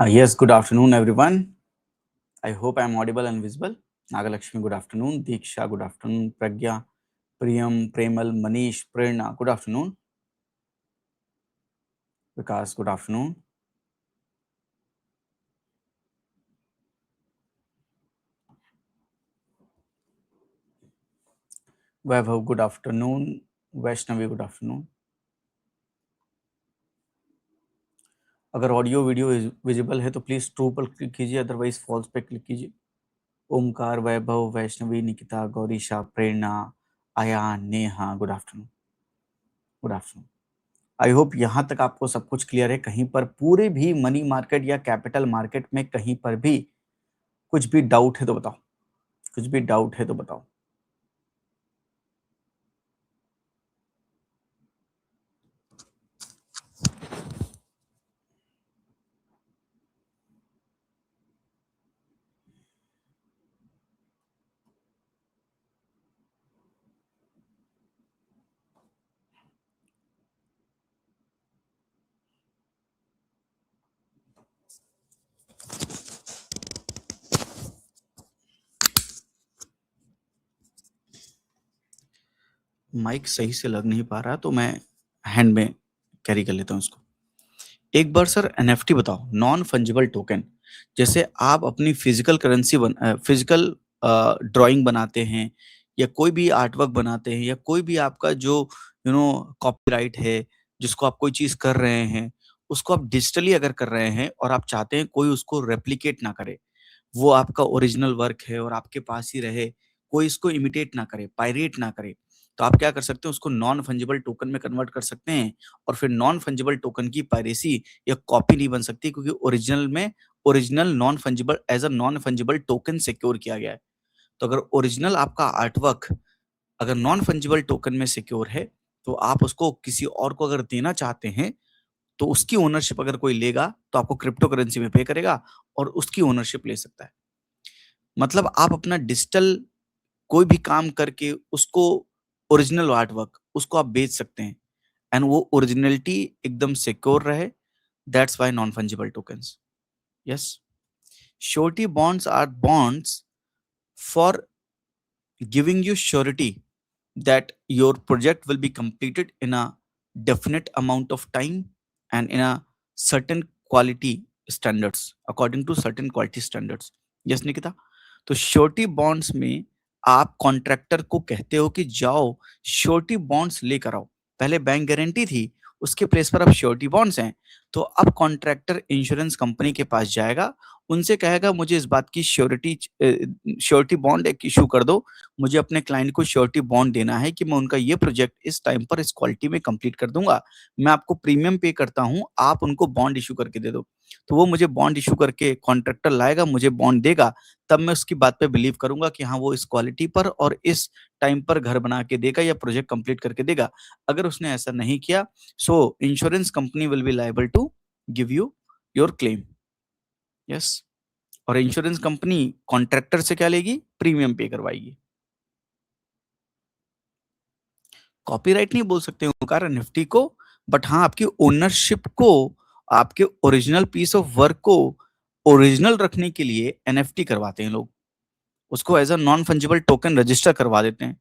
Yes, good afternoon, everyone. I hope I'm audible and visible. Nagalakshmi, good afternoon. Diksha, good afternoon. Pragya, Priyam, Premal, Manish, Prerna, good afternoon. Vikas, good afternoon. Vaibhav, good afternoon. Vaishnavi, good afternoon. अगर audio video visible है तो please true पर click कीजिए, otherwise false पे click कीजिए. Omkar, Vaibhav, Vaishnavi, Nikita, Gaurisha, Prerna, Ayaan, Neha, good afternoon. Good afternoon. I hope यहाँ तक आपको सब कुछ क्लियर है. कहीं पर पूरे भी मनी मार्केट या कैपिटल मार्केट में कहीं पर भी कुछ भी डाउट है तो बताओ. कुछ भी डाउट है तो बताओ. माइक सही से लग नहीं पा रहा तो मैं हैंड में कैरी कर लेता हूँ इसको. एक बार सर एनएफटी बताओ, नॉन फंजिबल टोकन. जैसे आप अपनी फिजिकल करेंसी फिजिकल ड्राइंग बनाते हैं या कोई भी आर्टवर्क बनाते हैं या कोई भी आपका जो कॉपीराइट है, जिसको आप कोई चीज कर रहे हैं, उसको आप डिजिटली अगर कर रहे हैं और आप चाहते हैं कोई उसको रेप्लिकेट ना करे, वो आपका ओरिजिनल वर्क है और आपके पास ही रहे, कोई इसको इमिटेट ना करे, पायरेट ना करे, तो आप क्या कर सकते हैं, उसको नॉन फंजिबल टोकन में कन्वर्ट कर सकते हैं. और फिर नॉन फंजिबल टोकन की पायरेसी या कॉपी नहीं बन सकती, क्योंकि original non fungible as a non fungible token secure किया गया है. तो अगर ओरिजिनल आपका आर्टवर्क अगर नॉन फंजिबल टोकन में सिक्योर है, तो आप उसको किसी और को अगर देना चाहते हैं, तो उसकी ओनरशिप अगर कोई लेगा तो आपको क्रिप्टो करेंसी में पे करेगा और उसकी ओनरशिप ले सकता है. मतलब आप अपना डिजिटल कोई भी काम करके उसको ओरिजिनल आर्ट वर्क उसको आप बेच सकते हैं, एंड वो ओरिजिनलिटी एकदम सिक्योर रहे. That's why non fungible tokens. Yes. Surety bonds are bonds for giving you surety that your project will be completed in a definite amount of time and in a certain quality standards, according to certain quality standards. Yes, Nikita. तो surety bonds में आप contractor को कहते हो कि जाओ surety bonds लेकर आओ. पहले बैंक गारंटी थी, उसके प्लेस पर अब श्योरिटी बॉन्ड्स हैं. तो अब कॉन्ट्रैक्टर इंश्योरेंस कंपनी के पास जाएगा, उनसे कहेगा मुझे इस बात की श्योरिटी बॉन्ड एक इशू कर दो, मुझे अपने क्लाइंट को श्योरिटी बॉन्ड देना है कि मैं उनका ये प्रोजेक्ट इस टाइम पर इस क्वालिटी में कंप्लीट कर दूंगा, मैं आपको प्रीमियम पे करता हूं, आप उनको बॉन्ड इशू करके दे दो. तो वो मुझे बॉन्ड इशू करके कॉन्ट्रैक्टर लाएगा, मुझे बॉन्ड देगा, तब मैं उसकी बात पे बिलीव करूंगा कि हाँ वो इस क्वालिटी पर और इस टाइम पर घर बना के देगा या प्रोजेक्ट कंप्लीट करके देगा. अगर उसने ऐसा नहीं किया, so insurance company will be liable to give you your claim. Yes. और इंश्योरेंस कंपनी कॉन्ट्रैक्टर से क्या लेगी, प्रीमियम पे करवाएगी. कॉपीराइट नहीं बोल सकते ओंकार एनएफटी को, बट हाँ आपकी ओनरशिप को, आपके ओरिजिनल पीस ऑफ वर्क को ओरिजिनल रखने के लिए एनएफटी करवाते हैं लोग, उसको as a non fungible token register करवा देते हैं.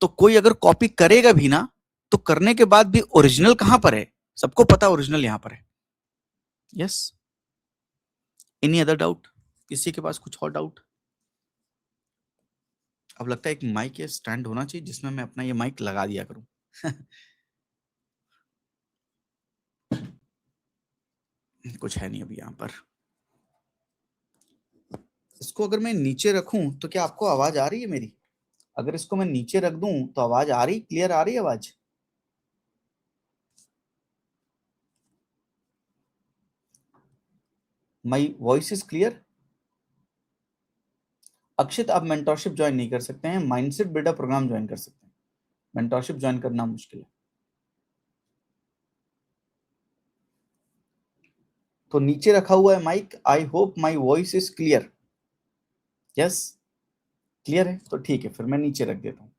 तो कोई अगर कॉपी करेगा भी ना, तो करने के बाद भी ओरिजिनल कहां पर है, सबको पता ओरिजिनल यहां पर है. यस. एनी अदर डाउट, किसी के पास कुछ और डाउट? अब लगता है एक माइक या स्टैंड होना चाहिए जिसमें मैं अपना ये माइक लगा दिया करूं. कुछ है नहीं अभी यहाँ पर. इसको अगर मैं नीचे रखूं तो क्या आपको आवाज आ रही है मेरी? अगर इसको मैं नीचे रख दूं तो आवाज आ रही, क्लियर आ रही है आवाज? माई वॉइस इज क्लियर? अक्षित, आप मेंटरशिप ज्वाइन नहीं कर सकते हैं, माइंडसेट बिल्डर प्रोग्राम ज्वाइन कर सकते हैं, मेंटरशिप ज्वाइन करना मुश्किल है. तो नीचे रखा हुआ है mike. I hope my voice is clear. Yes, clear है तो ठीक है, फिर मैं नीचे रख देता हूं.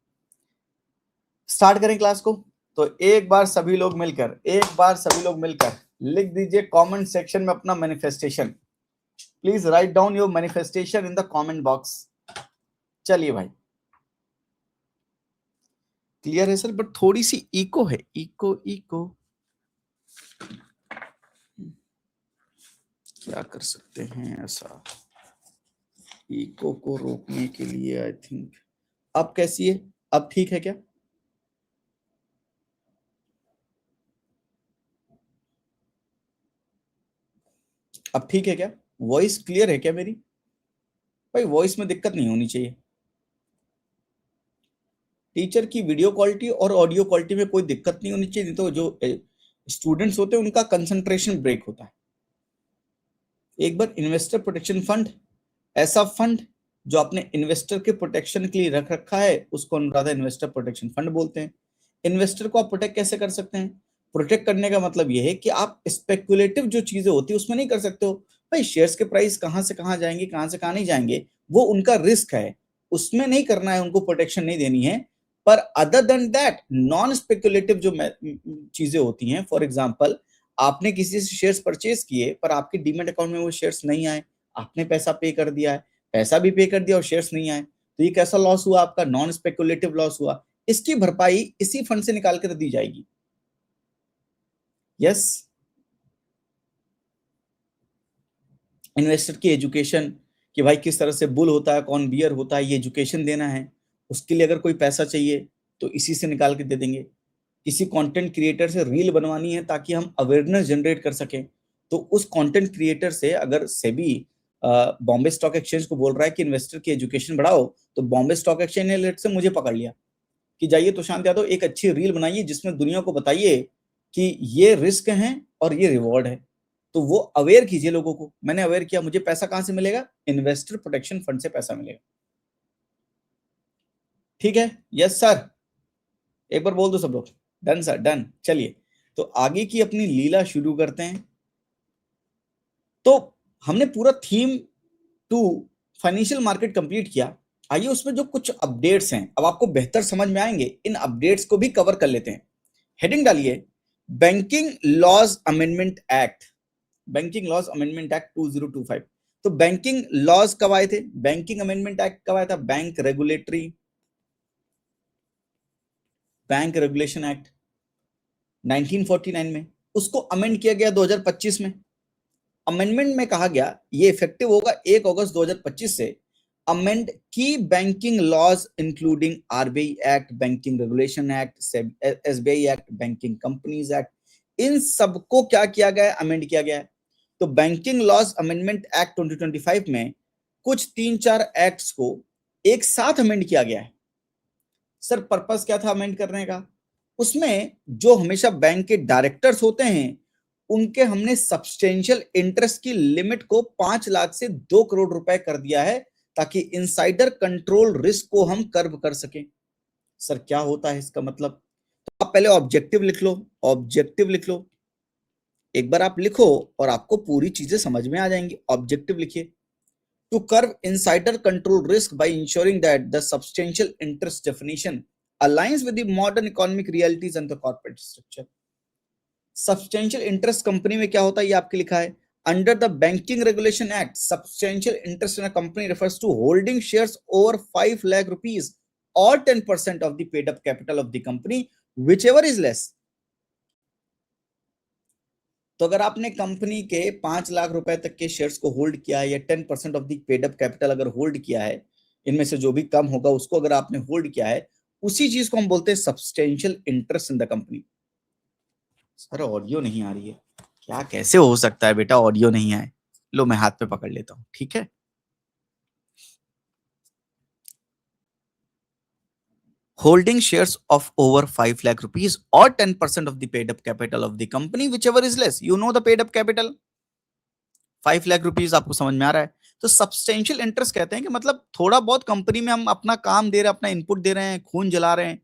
स्टार्ट करें क्लास को. तो एक बार सभी लोग मिलकर लिख दीजिए कमेंट सेक्शन में अपना manifestation. Please write down your manifestation in the comment box. चलिए भाई, क्लियर है सर, बट थोड़ी सी इको है, इको इको क्या कर सकते हैं ऐसा इको को रोकने के लिए? आई थिंक अब कैसी है, अब ठीक है क्या? अब ठीक है क्या? वॉइस क्लियर है क्या मेरी? भाई वॉइस में दिक्कत नहीं होनी चाहिए। टीचर की वीडियो क्वालिटी और ऑडियो क्वालिटी में कोई दिक्कत नहीं होनी चाहिए, नहीं तो जो स्टूडेंट्स होते हैं उनका कंसंट्रेशन ब्रेक होता है। एक बार इन्वेस्टर प्रोटेक्शन फंड, ऐसा फंड जो आपने इन्वेस्टर के प्रोटेक्शन के लिए रख रखा है, उसको अनुराधा इन्वेस्टर प्रोटेक्शन फंड बोलते हैं। इन्वेस्टर को आप प्रोटेक्ट कैसे कर सकते हैं? प्रोटेक्ट करने का मतलब यह है कि आप स्पेकुलेटिव जो चीजें होती है उसमें नहीं कर सकते हो। भाई शेयर्स के प्राइस कहां से कहां जाएंगे, कहां से कहां नहीं जाएंगे, वो उनका रिस्क है, उसमें नहीं करना है, उनको प्रोटेक्शन नहीं देनी है। पर other than that non speculative जो चीजें होती हैं, फॉर एग्जाम्पल आपने किसी से शेयर्स परचेज किए पर आपके डीमेट अकाउंट में वो शेयर्स नहीं आए, आपने पैसा पे कर दिया है, पैसा भी पे कर दिया और शेयर्स नहीं आए, तो ये कैसा लॉस हुआ? आपका नॉन स्पेकुलेटिव लॉस हुआ। इसकी भरपाई इसी फंड से निकाल कर दी जाएगी। यस, इन्वेस्टर की एजुकेशन कि भाई किस तरह से बुल होता है, कौन बियर होता है, ये एजुकेशन देना है। उसके लिए अगर कोई पैसा चाहिए तो इसी से निकाल के दे देंगे। किसी कंटेंट क्रिएटर से रील बनवानी है ताकि हम अवेयरनेस जनरेट कर सकें, तो उस कंटेंट क्रिएटर से अगर सेबी बॉम्बे स्टॉक एक्सचेंज को बोल रहा है कि इन्वेस्टर की एजुकेशन बढ़ाओ, तो बॉम्बे स्टॉक एक्सचेंज ने लेट से मुझे पकड़ लिया कि जाइए तुषांत यादव एक अच्छी रील बनाइए जिसमें दुनिया को बताइए कि ये रिस्क है और ये रिवॉर्ड है। तो वो अवेयर कीजिए लोगों को। मैंने अवेयर किया, मुझे पैसा कहां से मिलेगा? इन्वेस्टर प्रोटेक्शन फंड से पैसा मिलेगा। ठीक है, यस सर, एक बार बोल दो सब लोग, डन सर डन। चलिए तो आगे की अपनी लीला शुरू करते हैं। तो हमने पूरा theme to financial market complete किया। आइए उसमें जो कुछ अपडेट्स हैं अब आपको बेहतर समझ में आएंगे, इन अपडेट्स को भी कवर कर लेते हैं। हेडिंग डालिए banking laws amendment act. Banking laws amendment act 2025। तो बैंकिंग लॉज कब आए थे? बैंकिंग अमेंडमेंट एक्ट कब आया था? बैंक रेगुलेशन एक्ट 1949 में। उसको अमेंड किया गया 2025 में। अमेंडमेंट में कहा गया ये इफेक्टिव होगा 1 अगस्त 2025 से। अमेंड की banking laws including RBI act, banking regulation act, SBI act, banking companies act, इन सबको क्या किया गया है? अमेंड किया गया है। तो बैंकिंग लॉज अमेंडमेंट एक्ट 2025 में कुछ 3-4 एक्ट्स को एक साथ अमेंड किया गया है। सर पर्पस क्या था अमेंड करने का? उसमें जो हमेशा बैंक के डायरेक्टर्स होते हैं उनके हमने सब्सटेंशियल इंटरेस्ट की लिमिट को 5 लाख से 2 करोड़ रुपए कर दिया है ताकि इनसाइडर कंट्रोल रिस्क को हम कर्व कर सकें। सर क्या होता है इसका मतलब? तो आप पहले ऑब्जेक्टिव लिख लो, ऑब्जेक्टिव लिख लो, एक बार आप लिखो और आपको पूरी चीजें समझ में आ जाएंगी। ऑब्जेक्टिव लिखिए, to curb insider control risk by ensuring that the substantial interest definition aligns with the modern economic realities and the corporate structure. Substantial interest company में क्या होता है ये आपके लिखा है। Under the Banking Regulation Act, substantial interest in a company refers to holding shares over 5 lakh rupees or 10% of the paid up capital of the company, whichever is less. तो अगर आपने कंपनी के 5 लाख रुपए तक के शेयर्स को hold किया है या 10% of the paid up capital अगर होल्ड किया है, इनमें से जो भी कम होगा उसको अगर आपने होल्ड किया है, उसी चीज को हम बोलते हैं substantial interest in the company. Sir audio नहीं आ रही है क्या? कैसे हो सकता है बेटा ऑडियो नहीं आए? लो मैं हाथ पे पकड़ लेता हूं, ठीक है। Holding shares of over 5 lakh rupees or 10% of the paid up capital of the company, whichever is less. You know the paid up capital 5 lakh rupees, आपको समझ में आ रहा है? तो सब्सटेंशियल इंटरेस्ट कहते हैं कि मतलब थोड़ा बहुत कंपनी में हम अपना काम दे रहे हैं, अपना इनपुट दे रहे हैं, खून जला रहे हैं।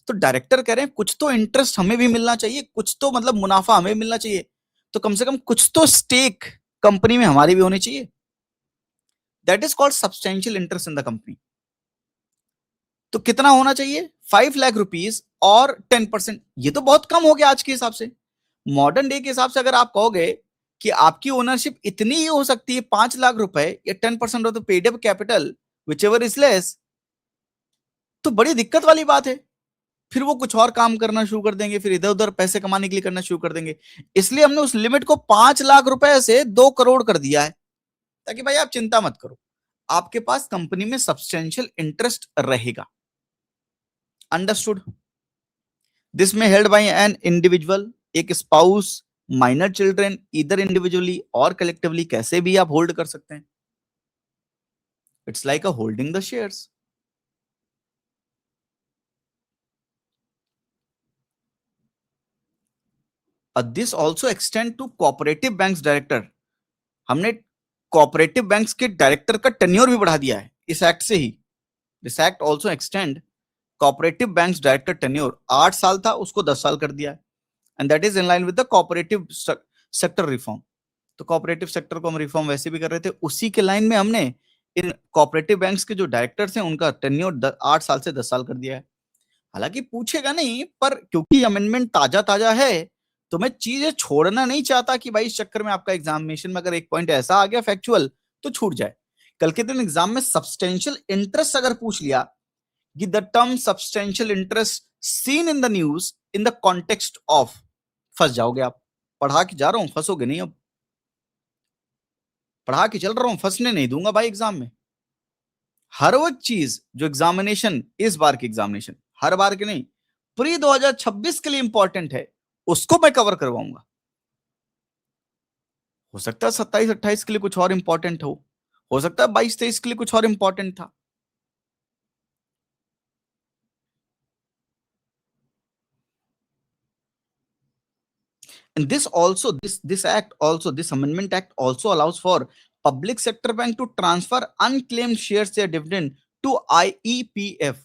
तो डायरेक्टर कह रहे हैं कुछ तो इंटरेस्ट हमें भी मिलना चाहिए, कुछ तो मतलब मुनाफा हमें मिलना चाहिए, तो कम से कम कुछ तो स्टेक कंपनी में हमारी भी होनी चाहिए। That is called substantial interest in the company. तो कितना होना चाहिए? 5 लाख रुपीस और 10%। ये तो बहुत कम हो गया आज के हिसाब से। मॉडर्न डे के हिसाब से अगर आप कहोगे कि आपकी ओनरशिप इतनी ही हो सकती है 5 लाख रुपए या 10% of the paid up capital which ever is less, तो बड़ी दिक्कत वाली बात है। फिर वो कुछ और काम करना शुरू कर देंगे, फिर इधर उधर पैसे कमाने के लिए करना शुरू कर देंगे। इसलिए हमने उस लिमिट को 5 लाख रुपए से 2 करोड़ कर दिया है, ताकि भाई आप चिंता मत करो, आपके पास कंपनी में सब्सटेंशियल इंटरेस्ट रहेगा। अंडरस्टूड? दिस में हेल्ड बाय एन इंडिविजुअल, एक स्पाउस, माइनर चिल्ड्रन, इधर इंडिविजुअली और कलेक्टिवली, कैसे भी आप होल्ड कर सकते हैं। It's like a holding the shares. This also extend to cooperative banks director. हमने कोऑपरेटिव बैंक्स के डायरेक्टर का टेन्योर भी बढ़ा दिया है इस एक्ट से ही। This act also extend cooperative banks director tenure, 8 साल था उसको 10 साल कर दिया है। And that is in line with the cooperative sector reform. तो कोऑपरेटिव सेक्टर को हम रिफॉर्म वैसे भी कर रहे थे, उसी के लाइन में हमने इन कोऑपरेटिव बैंक्स के जो डायरेक्टर्स हैं उनका टेन्योर 8 साल से 10 साल कर दिया है। हालांकि पूछेगा नहीं, पर क्योंकि अमेंडमेंट ताजा ताजा है तो मैं चीजें छोड़ना नहीं चाहता कि भाई इस चक्कर में आपका एग्जामिनेशन में अगर एक पॉइंट ऐसा आ गया फैक्चुअल तो छूट जाए। कल के दिन एग्जाम में सब्सटेंशियल इंटरेस्ट अगर पूछ लिया कि the term substantial interest seen in the news in the context of, फंस जाओगे आप। पढ़ा के जा रहा हूं, फंसोगे नहीं। अब पढ़ा के चल रहा हूं, फंसने नहीं दूंगा भाई एग्जाम में। हर वो चीज जो एग्जामिनेशन, इस बार की एग्जामिनेशन, हर बार की नहीं, प्री 2026 के लिए इंपॉर्टेंट है, उसको मैं कवर करवाऊंगा। हो सकता है 27-28 के लिए कुछ और इंपॉर्टेंट हो सकता है 22-23 के लिए कुछ और इंपॉर्टेंट था। And this amendment act also allows for public sector bank to transfer unclaimed shares their dividend to IEPF।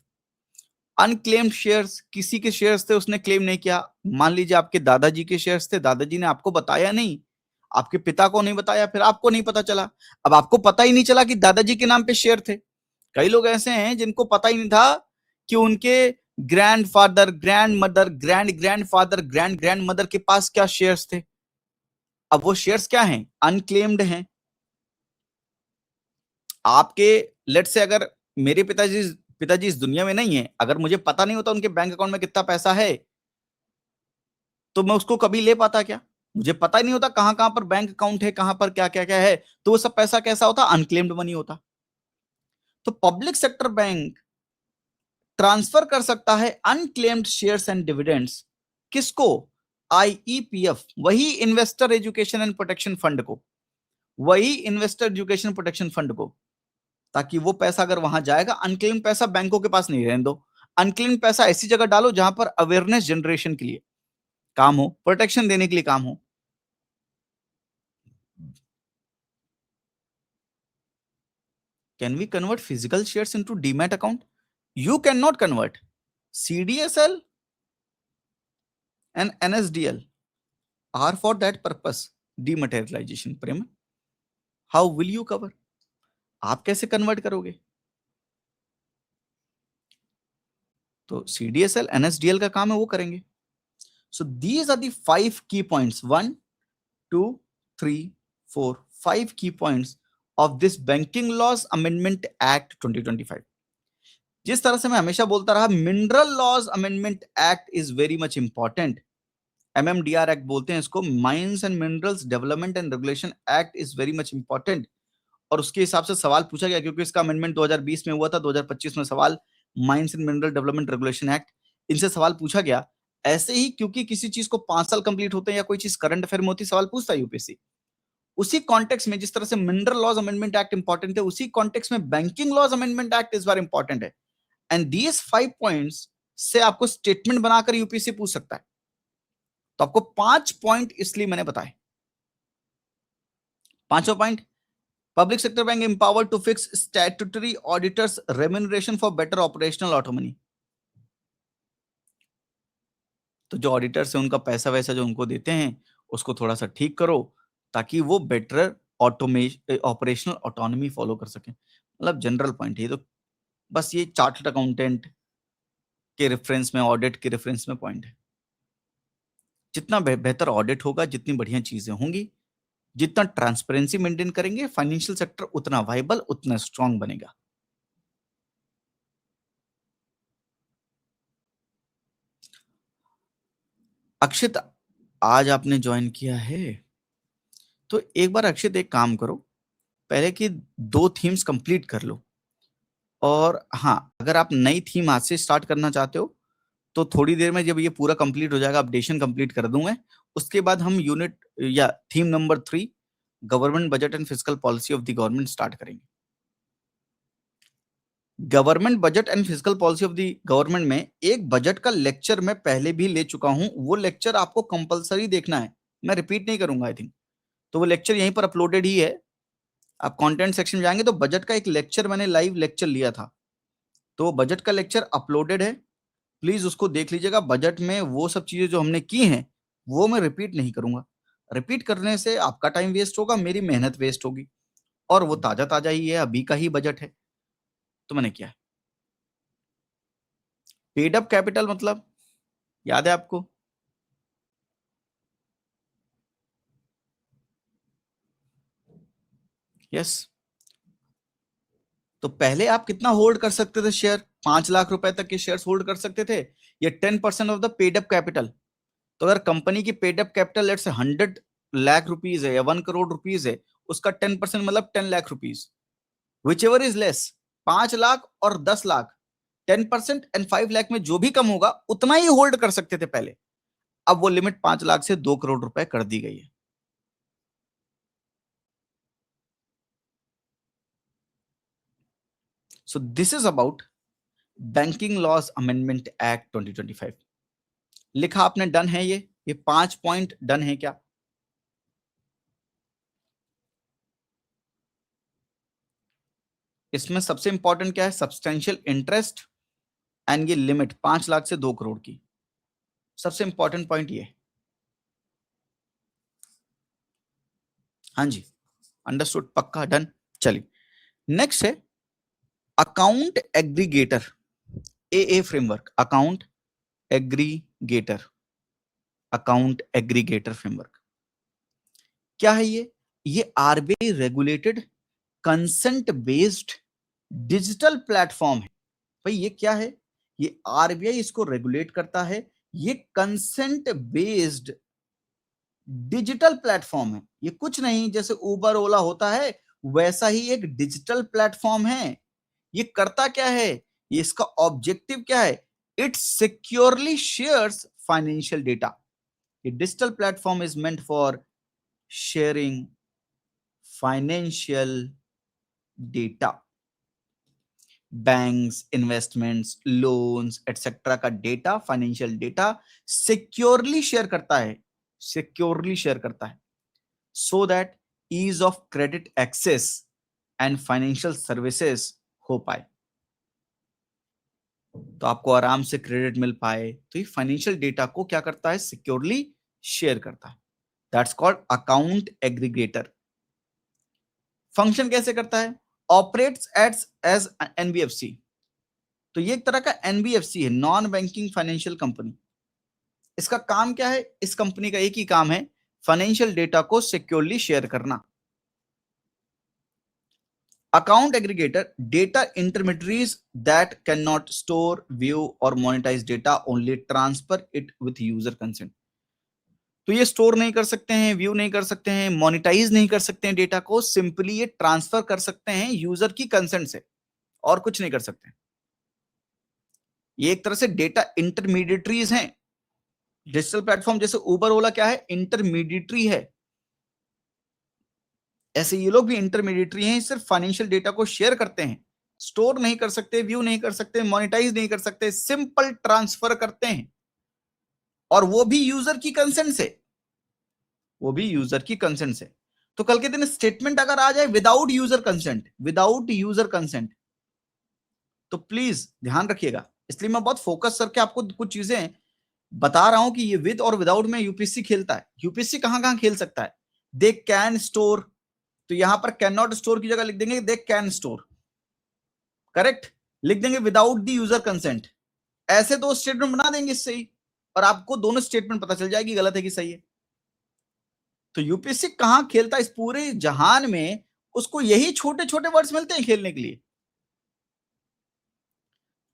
Unclaimed shares, किसी के शेयर्स थे उसने क्लेम नहीं किया, मान लीजिए आपके दादाजी के शेयर्स थे, दादाजी ने आपको बताया नहीं, आपके पिता को नहीं बताया, फिर आपको नहीं पता चला। अब आपको पता ही नहीं चला कि दादाजी के नाम पे शेयर थे। कई लोग ऐसे हैं जिनको पता ही नहीं था कि उनके grandfather, grand mother, grand grandfather, grand grand mother के पास क्या शेयर्स थे। अब वो शेयर्स क्या हैं? अनक्लेम्ड हैं। आपके लेट से अगर मेरे पिताजी पिताजी इस दुनिया में नहीं है, अगर मुझे पता नहीं होता उनके बैंक अकाउंट में कितना पैसा है, तो मैं उसको कभी ले पाता क्या? मुझे पता ही नहीं होता कहां कहां पर बैंक अकाउंट है, कहां पर क्या क्या क्या है, तो वो सब पैसा कैसा होता? अनक्लेम्ड मनी होता। तो पब्लिक सेक्टर बैंक ट्रांसफर कर सकता है अनक्लेम्ड शेयर्स एंड डिविडेंड्स। किसको? आईईपीएफ, वही investor education and protection fund को, वही इन्वेस्टर एजुकेशन प्रोटेक्शन फंड को, ताकि वो पैसा अगर वहां जाएगा, अनक्लेम्ड पैसा बैंकों के पास नहीं रहने दो। अनक्लेम्ड पैसा ऐसी जगह डालो जहां पर अवेयरनेस जनरेशन के लिए काम हो, प्रोटेक्शन देने के लिए काम हो। Can we convert physical shares into demat account? You cannot convert. CDSL and NSDL are for that purpose, dematerialization। Prem, how will you cover? आप कैसे कन्वर्ट करोगे? तो CDSL NSDL का काम है, वो करेंगे। So these are the 5 key points, 1 2 3 4 5 key points of this Banking Laws Amendment Act 2025। जिस तरह से मैं हमेशा बोलता रहा, mineral laws amendment act is very much important. MMDR act बोलते हैं इसको, mines and minerals development and regulation act is very much important. और उसके हिसाब से सवाल पूछा गया, क्योंकि इसका अमेंडमेंट 2020 में हुआ था, 2025 में सवाल mines and mineral development regulation act, इनसे सवाल पूछा गया। ऐसे ही क्योंकि किसी चीज को 5 साल कंप्लीट होते हैं या कोई चीज करंट अफेयर में होती, सवाल पूछता है यूपीएससी। उसी कॉन्टेक्स्ट में जिस तरह से mineral laws amendment act important है, उसी कॉन्टेक्स्ट में बैंकिंग लॉज अमेंडमेंट एक्ट इस बार इंपॉर्टेंट है। एंड दीज 5 पॉइंट्स से आपको स्टेटमेंट बनाकर यूपीएससी पूछ सकता है। तो आपको 5 पॉइंट इसलिए मैंने बताए। 5वां point, public sector bank empowered to fix statutory auditors remuneration for better operational autonomy. तो जो ऑडिटर्स है उनका पैसा वैसा जो उनको देते हैं उसको थोड़ा सा ठीक करो, ताकि वो बेटर ऑपरेशनल ऑटोनॉमी फॉलो कर सके। मतलब जनरल पॉइंट है, तो बस ये चार्टर्ड अकाउंटेंट के रेफरेंस में, ऑडिट के रेफरेंस में पॉइंट है। जितना बेहतर ऑडिट होगा, जितनी बढ़िया चीजें होंगी, जितना ट्रांसपेरेंसी मेंटेन करेंगे, फाइनेंशियल सेक्टर उतना वाइबल, उतना स्ट्रांग बनेगा। अक्षित, आज आपने ज्वाइन किया है, तो एक बार अक्षित एक काम करो, पहले की 2 थीम्स कंप्लीट कर लो। और हाँ, अगर आप नई थीम आज से स्टार्ट करना चाहते हो, तो थोड़ी देर में जब ये पूरा कंप्लीट हो जाएगा, अपडेशन कंप्लीट कर दूंगा, उसके बाद हम यूनिट या theme number 3 government budget and physical policy of the government start करेंगे। Government budget and physical policy of the government में एक बजट का लेक्चर मैं पहले भी ले चुका हूं, वो लेक्चर आपको कंपलसरी देखना है, मैं रिपीट नहीं करूंगा आई थिंक। तो वो लेक्चर यहीं पर अपलोडेड ही है, आप कंटेंट सेक्शन में जाएंगे तो बजट का एक लेक्चर मैंने लाइव लेक्चर लिया था, तो बजट का लेक्चर अपलोडेड है, प्लीज उसको देख लीजिएगा। बजट में वो सब चीजें जो हमने की हैं वो मैं रिपीट नहीं करूंगा, रिपीट करने से आपका टाइम वेस्ट होगा, मेरी मेहनत वेस्ट होगी, और वो ताजा ताजा ही है, अभी का ही बजट है। तो मैंने किया है पेड अप कैपिटल, मतलब याद है आपको? यस। तो पहले आप कितना होल्ड कर सकते थे शेयर? 5 लाख रुपए तक के शेयर होल्ड कर सकते थे, ये 10% of the paid up capital. तो अगर कंपनी की paid up capital let's say 100 lakh rupees है या 1 करोड़ रुपीज है, उसका 10% मतलब 10 lakh rupees, which ever is less, 5 lakh और 10 लाख, 10% एंड 5 लाख में जो भी कम होगा उतना ही होल्ड कर सकते थे पहले। अब वो लिमिट 5 लाख से 2 करोड़ रुपए कर दी गई है। So this is about banking laws amendment act 2025। लिखा आपने, डन है ये 5 पॉइंट डन है क्या? इसमें सबसे इंपॉर्टेंट क्या है? सब्सटेंशियल इंटरेस्ट एंड ये लिमिट 5 लाख से 2 करोड़ की, सबसे इंपॉर्टेंट पॉइंट ये। हाँ जी, अंडरस्टूड, पक्का, डन। चलिए, नेक्स्ट है account aggregator, a framework, account aggregator, account aggregator framework क्या है ये RBI regulated consent based digital platform है। भाई ये क्या है? ये आरबीआई इसको रेगुलेट करता है, ये कंसेंट बेस्ड डिजिटल प्लेटफॉर्म है। ये कुछ नहीं जैसे उबर ओला होता है वैसा ही एक डिजिटल प्लेटफॉर्म है। ये करता क्या है, ये इसका ऑब्जेक्टिव क्या है? It securely shares financial data. ये digital platform is meant for sharing financial data. Banks, investments, loans etcetera का data, financial data securely share करता है, सिक्योरली शेयर करता है, so that ease of credit access and financial services हो पाए, तो आपको आराम से क्रेडिट मिल पाए। तो ये फाइनेंशियल डेटा को क्या करता है? सिक्योरली शेयर करता है। That's called account aggregator. Function कैसे करता है? Operates as NBFC. तो ये एक तरह का एनबीएफसी है, नॉन बैंकिंग फाइनेंशियल कंपनी। इसका काम क्या है? इस कंपनी का एक ही काम है, फाइनेंशियल डेटा को सिक्योरली शेयर करना। Account aggregator, data intermediaries that cannot store, view or monetize data, only transfer it with user consent. तो ये स्टोर नहीं कर सकते हैं, व्यू नहीं कर सकते हैं, मोनेटाइज नहीं कर सकते हैं डेटा को, सिंपली ये ट्रांसफर कर सकते हैं यूजर की कंसेंट से, और कुछ नहीं कर सकते। ये एक तरह से डेटा इंटरमीडिएटरीज हैं। डिजिटल प्लेटफॉर्म जैसे उबर ओला क्या है? इंटरमीडिएटरी है। ऐसे ये लोग भी इंटरमीडिएटरी हैं, सिर्फ फाइनेंशियल डेटा को शेयर करते हैं, स्टोर नहीं कर सकते, व्यू नहीं कर सकते, मोनेटाइज नहीं कर सकते, सिंपल ट्रांसफर करते हैं, और वो भी यूजर की कंसेंट से, वो भी यूजर की कंसेंट से। तो कल के दिन स्टेटमेंट अगर आ जाए without user consent, without user consent, तो प्लीज ध्यान रखिएगा। इसलिए मैं बहुत फोकस करके आपको कुछ चीजें बता रहा हूं कि ये विद और विदाउट में यूपीएससी खेलता है। यूपीएससी कहां कहां खेल सकता है? दे कैन स्टोर, तो यहां पर कैन नॉट स्टोर की जगह लिख देंगे दे कैन स्टोर, करेक्ट, लिख देंगे विदाउट द यूजर कंसेंट, ऐसे दो स्टेटमेंट बना देंगे इससे ही, और आपको दोनों स्टेटमेंट पता चल जाएगी गलत है कि सही है। तो यूपीएससी कहां खेलता है इस पूरे जहान में, उसको यही छोटे छोटे वर्ड्स मिलते हैं खेलने के लिए।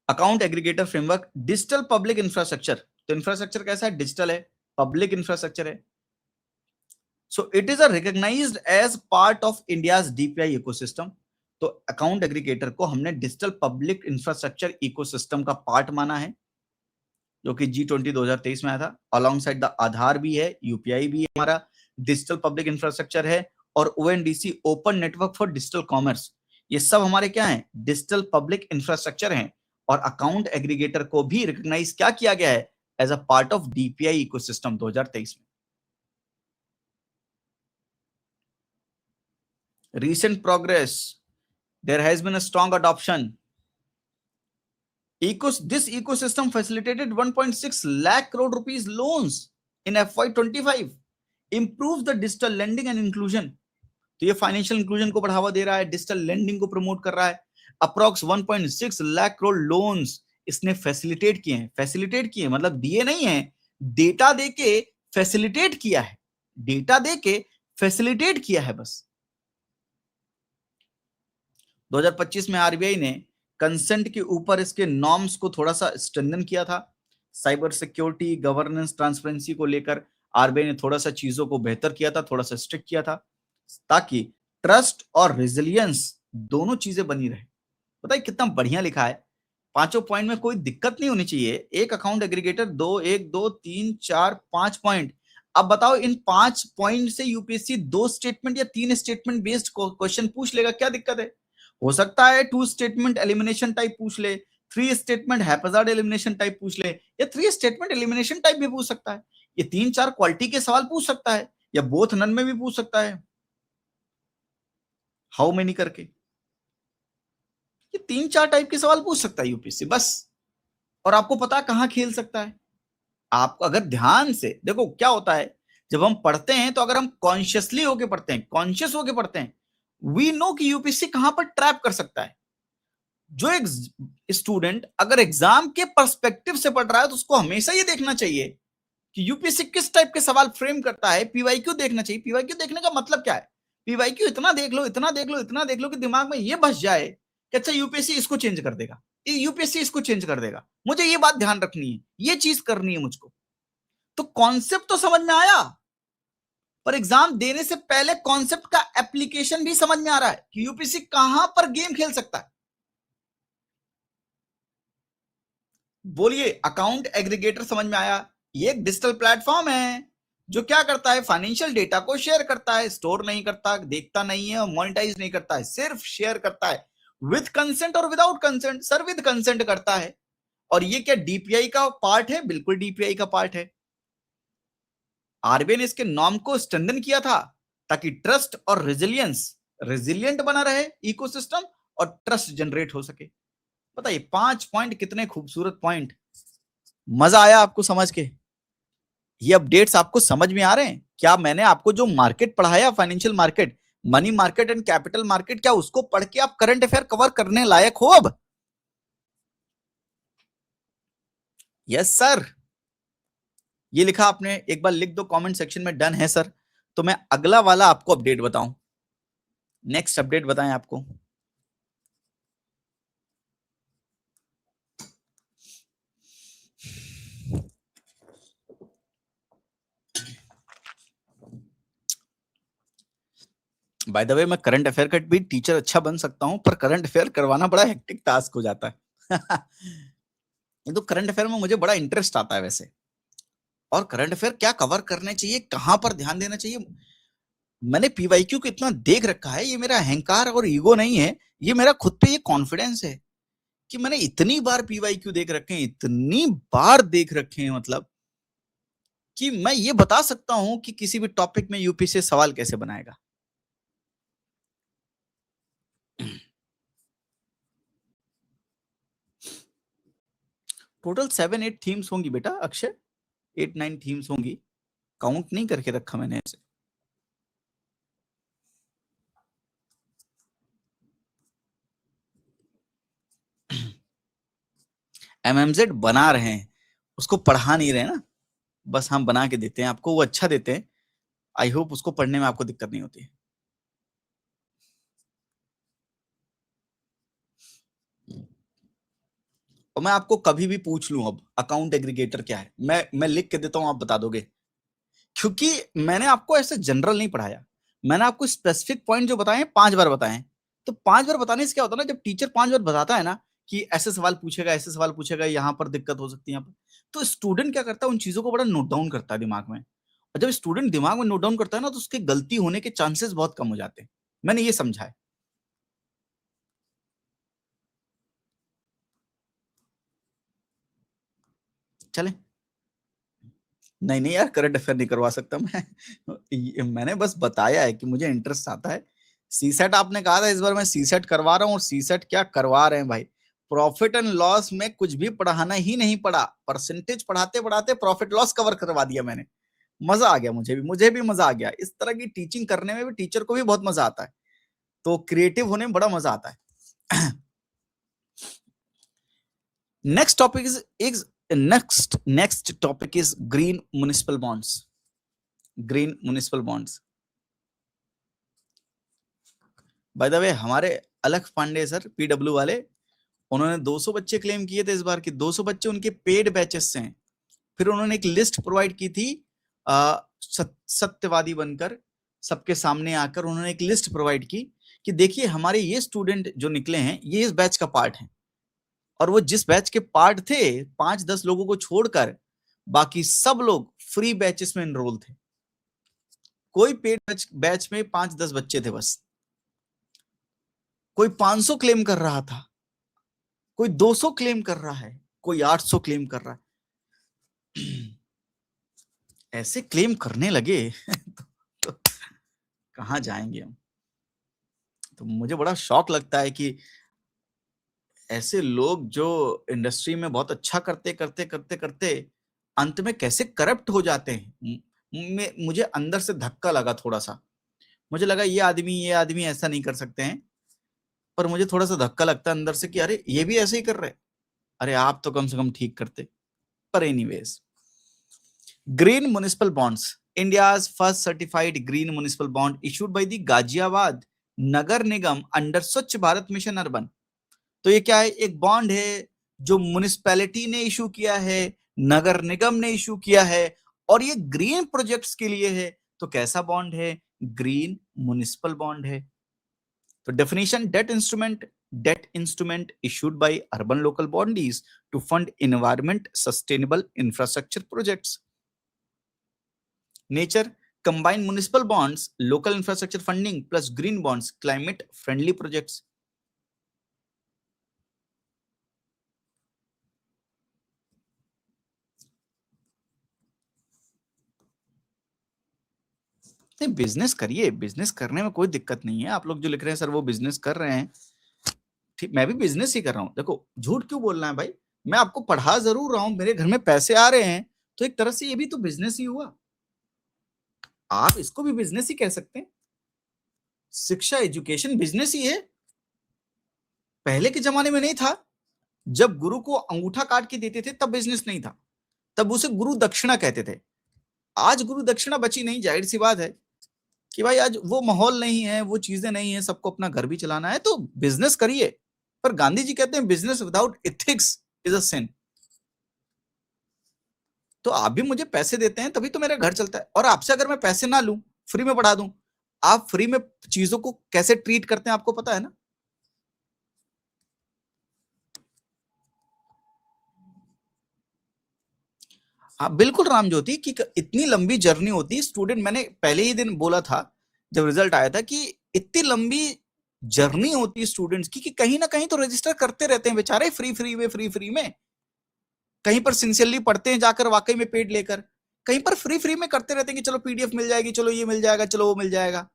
Account aggregator framework, digital public infrastructure. तो इंफ्रास्ट्रक्चर कैसा है? डिजिटल है, पब्लिक इंफ्रास्ट्रक्चर है। So it is a recognised as part of India's DPI ecosystem. तो अकाउंट एग्रीगेटर को हमने डिजिटल पब्लिक इंफ्रास्ट्रक्चर इकोसिस्टम का पार्ट माना है, जो कि G20 2023 में आया था। अलॉन्ग साइड द आधार भी है, यूपीआई भी है, हमारा डिजिटल पब्लिक इंफ्रास्ट्रक्चर है, और ONDC open network for digital commerce. ये सब हमारे क्या है? डिजिटल पब्लिक इंफ्रास्ट्रक्चर हैं। और अकाउंट एग्रीगेटर को भी रिकॉग्नाइज क्या किया गया है? As a part of DPI ecosystem 2023 में। recent progress, there has been a strong adoption. This ecosystem facilitated 1.6 lakh crore rupees loans in FY25, improves the digital lending and inclusion. तो ये financial inclusion को बढ़ावा दे रहा है, digital lending को promote कर रहा है। अप्रॉक्स 1.6 लाख करोड़ लोन्स इसने फैसिलिटेट किए हैं। फैसिलिटेट किए मतलब दिए नहीं है, डेटा देके फैसिलिटेट किया है, डेटा देके फैसिलिटेट किया है बस। 2025 में आरबीआई ने कंसेंट के ऊपर इसके नॉर्म्स को थोड़ा सा स्ट्रेंथन किया था। साइबर सिक्योरिटी, गवर्नेंस, ट्रांसपेरेंसी को लेकर आरबीआई ने थोड़ा सा चीजों को बेहतर किया था, थोड़ा सा स्ट्रिक्ट किया था, ताकि ट्रस्ट और रेजिलियंस दोनों चीजें बनी रहे। बताइए कितना बढ़िया लिखा है, पांचों पॉइंट में कोई दिक्कत नहीं होनी चाहिए। एक अकाउंट एग्रीगेटर, 1 2 3 4 5 पॉइंट। अब बताओ इन 5 पॉइंट से यूपीएससी 2 स्टेटमेंट या 3 स्टेटमेंट बेस्ड क्वेश्चन पूछ लेगा, क्या दिक्कत है? हो सकता है 2 स्टेटमेंट एलिमिनेशन टाइप पूछ ले, 3 स्टेटमेंट हैप्पैजार्ड एलिमिनेशन टाइप पूछ ले, या 3 स्टेटमेंट एलिमिनेशन टाइप भी पूछ सकता है। ये 3 4 क्वालिटी के सवाल पूछ सकता है, या बोथ नन में भी पूछ सकता है, हाउ मेनी करके। ये 3 4 टाइप के सवाल पूछ सकता है यूपीएससी बस। और आपको पता है कहां खेल सकता है? आपको अगर ध्यान से देखो क्या होता है, जब हम पढ़ते हैं तो अगर हम कॉन्शियसली होके पढ़ते हैं, कॉन्शियस होके पढ़ते हैं, वी नो कि यूपीएससी कहां पर ट्रैप कर सकता है। जो एक स्टूडेंट अगर एग्जाम के पर्सपेक्टिव से पढ़ रहा है तो उसको हमेशा ये देखना चाहिए कि यूपीएससी किस टाइप के सवाल फ्रेम करता है। पीवाईक्यू देखना चाहिए। पीवाईक्यू देखने का मतलब क्या है? पीवाईक्यू इतना देख लो, इतना देख लो, इतना देख लो कि दिमाग में ये बस जाए कि अच्छा यूपीएससी इसको चेंज कर देगा, यूपीएससी इसको चेंज कर देगा, मुझे ये बात ध्यान रखनी है, ये चीज करनी है मुझको। तो कॉन्सेप्ट तो समझ में आया, पर एग्जाम देने से पहले कॉन्सेप्ट का एप्लीकेशन भी समझ में आ रहा है कि यूपीएससी कहां पर गेम खेल सकता है। बोलिए, अकाउंट एग्रीगेटर समझ में आया? ये एक डिजिटल प्लेटफॉर्म है जो क्या करता है? फाइनेंशियल डेटा को शेयर करता है, स्टोर नहीं करता, देखता नहीं है, मोनेटाइज नहीं करता है, सिर्फ शेयर करता है विद कंसेंट और without consent. Sir with consent करता है। और ये क्या डीपीआई का पार्ट है? बिल्कुल डीपीआई का पार्ट है। आरबीआई ने इसके नॉर्म को स्ट्रेंथन किया था ताकि ट्रस्ट और रेजिलियंस, रेजिलियंट बना रहे इकोसिस्टम, और ट्रस्ट जनरेट हो सके। बताइए 5 पॉइंट कितने खूबसूरत पॉइंट। मजा आया आपको समझ के? ये अपडेट्स आपको समझ में आ रहे हैं? क्या मैंने आपको जो मार्केट पढ़ाया, financial market, money market and capital market, क्या उसको पढ़ के आप करंट अफेयर कवर करने लायक हो अब? Yes sir. ये लिखा आपने, एक बार लिख दो कमेंट सेक्शन में, डन है सर। तो मैं अगला वाला आपको अपडेट बताऊं, नेक्स्ट अपडेट बताएं आपको। बाय द वे, मैं करंट अफेयर का भी टीचर अच्छा बन सकता हूं, पर करंट अफेयर करवाना बड़ा हेक्टिक टास्क हो जाता है। ये तो करंट अफेयर में मुझे बड़ा इंटरेस्ट आता है वैसे। और करंट अफेयर क्या कवर करने चाहिए, कहां पर ध्यान देना चाहिए, मैंने पीवाईक्यू को इतना देख रखा है। ये मेरा अहंकार और ईगो नहीं है, ये मेरा खुद पे ये कॉन्फिडेंस है कि मैंने इतनी बार पीवाईक्यू देख रखे हैं, इतनी बार देख रखे हैं, मतलब कि मैं ये बता सकता हूं कि किसी भी टॉपिक में यूपी से सवाल कैसे बनाएगा। टोटल 7 8 थीम्स होंगी बेटा अक्षय, 8 9 थीम्स होंगी, काउंट नहीं करके रखा मैंने ऐसे। एमएमजेड बना रहे हैं, उसको पढ़ा नहीं रहे ना। बस हम बना के देते हैं आपको, वो अच्छा देते हैं। आई होप उसको पढ़ने में आपको दिक्कत नहीं होती है। और मैं आपको कभी भी पूछ लूं अब अकाउंट एग्रीगेटर क्या है, मैं लिख के देता हूं, आप बता दोगे? क्योंकि मैंने आपको ऐसे जनरल नहीं पढ़ाया, मैंने आपको स्पेसिफिक पॉइंट जो बताए हैं 5 बार बताए हैं। तो 5 बार बताने से क्या होता है ना, जब टीचर 5 बार बताता है ना कि ऐसे सवाल पूछेगा, ऐसे सवाल पूछेगा, यहाँ पर दिक्कत हो सकती है, यहाँ पर, तो स्टूडेंट क्या करता है, उन चीजों को बड़ा नोट डाउन करता है दिमाग में। और जब स्टूडेंट दिमाग में नोट डाउन करता है ना, तो उसके गलती होने के चांसेस बहुत कम हो जाते हैं। मैंने ये समझा है। चले, नहीं नहीं यार, करंट अफेयर नहीं करवा सकता मैं। मैंने बस बताया है कि मुझे इंटरेस्ट आता है। सी सेट आपने कहा था, इस बार मैं सी सेट करवा रहा हूँ, और सी सेट क्या करवा रहे हैं भाई, प्रॉफिट एंड लॉस में कुछ भी पढ़ाना ही नहीं पड़ा, परसेंटेज पढ़ाते पढ़ाते प्रॉफिट लॉस कवर करवा दिया मैंने। मजा आ गया, मुझे भी मजा आ गया। इस तरह की टीचिंग करने में भी टीचर को भी बहुत मजा आता है, तो क्रिएटिव होने में बड़ा मजा आता है। Next topic is next topic is green municipal bonds. Green municipal bonds, by the way हमारे अलख पांडे सर पीडब्ल्यू वाले, उन्होंने 200 बच्चे क्लेम किए थे इस बार की, 200 बच्चे उनके पेड बैचेस से हैं। फिर उन्होंने एक लिस्ट प्रोवाइड की थी, सत्यवादी बनकर सबके सामने आकर उन्होंने एक लिस्ट प्रोवाइड की कि देखिए हमारे ये स्टूडेंट जो निकले हैं ये इस बैच का पार्ट है। और वो जिस बैच के पार्ट थे, 5-10 लोगों को छोड़कर बाकी सब लोग फ्री बैचेस में एनरोल थे। कोई पेड बैच में 5-10 बच्चे थे बस। कोई 500 क्लेम कर रहा था, कोई 200 क्लेम कर रहा है, कोई 800 क्लेम कर रहा है। ऐसे क्लेम करने लगे तो कहां जाएंगे हम। तो मुझे बड़ा शौक लगता है कि ऐसे लोग जो इंडस्ट्री में बहुत अच्छा करते करते करते करते अंत में कैसे करप्ट हो जाते हैं। मुझे अंदर से धक्का लगा थोड़ा सा, मुझे लगा ये आदमी ऐसा नहीं कर सकते हैं। पर मुझे थोड़ा सा धक्का लगता है अंदर से कि अरे ये भी ऐसे ही कर रहे हैं। अरे आप तो कम से कम ठीक करते। पर anyways, green municipal bonds, India's first certified green municipal bond issued by the Ghaziabad Nagar Nigam under स्वच्छ भारत मिशन अर्बन। तो ये क्या है, एक बॉन्ड है जो म्युनिसिपैलिटी ने इशू किया है, नगर निगम ने इशू किया है, और ये ग्रीन प्रोजेक्ट्स के लिए है। तो कैसा बॉन्ड है, ग्रीन म्युनिसिपल बॉन्ड है। तो definition, debt instrument issued by urban local bodies to fund environment sustainable infrastructure projects. Nature, combine municipal bonds, local infrastructure funding plus green bonds, climate friendly projects. नहीं, business करिए, business करने में कोई दिक्कत नहीं है। आप लोग जो लिख रहे हैं सर वो बिजनेस कर रहे हैं, ठीक, मैं भी बिजनेस ही कर रहा हूँ। देखो झूठ क्यों बोलना है भाई, मैं आपको पढ़ा जरूर रहा हूँ, मेरे घर में पैसे आ रहे हैं, तो एक तरह से ये भी तो बिजनेस ही हुआ। आप इसको भी बिजनेस ही कह सकते हैं। शिक्षा, एजुकेशन बिजनेस ही है। पहले के जमाने में नहीं था, जब गुरु को अंगूठा काट के देते थे तब बिजनेस नहीं था, तब उसे गुरु दक्षिणा कहते थे। आज गुरु दक्षिणा बची नहीं, जाहिर सी बात है कि भाई आज वो माहौल नहीं है, वो चीजें नहीं है, सबको अपना घर भी चलाना है, तो बिजनेस करिए। पर गांधी जी कहते हैं business without ethics is a sin. तो आप भी मुझे पैसे देते हैं तभी तो मेरा घर चलता है, और आपसे अगर मैं पैसे ना लूं, फ्री में पढ़ा दूं, आप फ्री में चीजों को कैसे ट्रीट करते हैं आपको पता है ना। हाँ बिल्कुल राम ज्योति की इतनी लंबी जर्नी होती है स्टूडेंट, मैंने पहले ही दिन बोला था जब रिजल्ट आया था कि इतनी लंबी जर्नी होती है स्टूडेंट्स की, कि कहीं ना कहीं तो रजिस्टर करते रहते हैं बेचारे, फ्री फ्री में कहीं पर सिंसियरली पढ़ते हैं जाकर वाकई में पेड लेकर, कहीं पर फ्री फ्री में करते रहते हैं कि चलो पीडीएफ मिल जाएगी, चलो ये मिल जाएगा, चलो वो मिल जाएगा।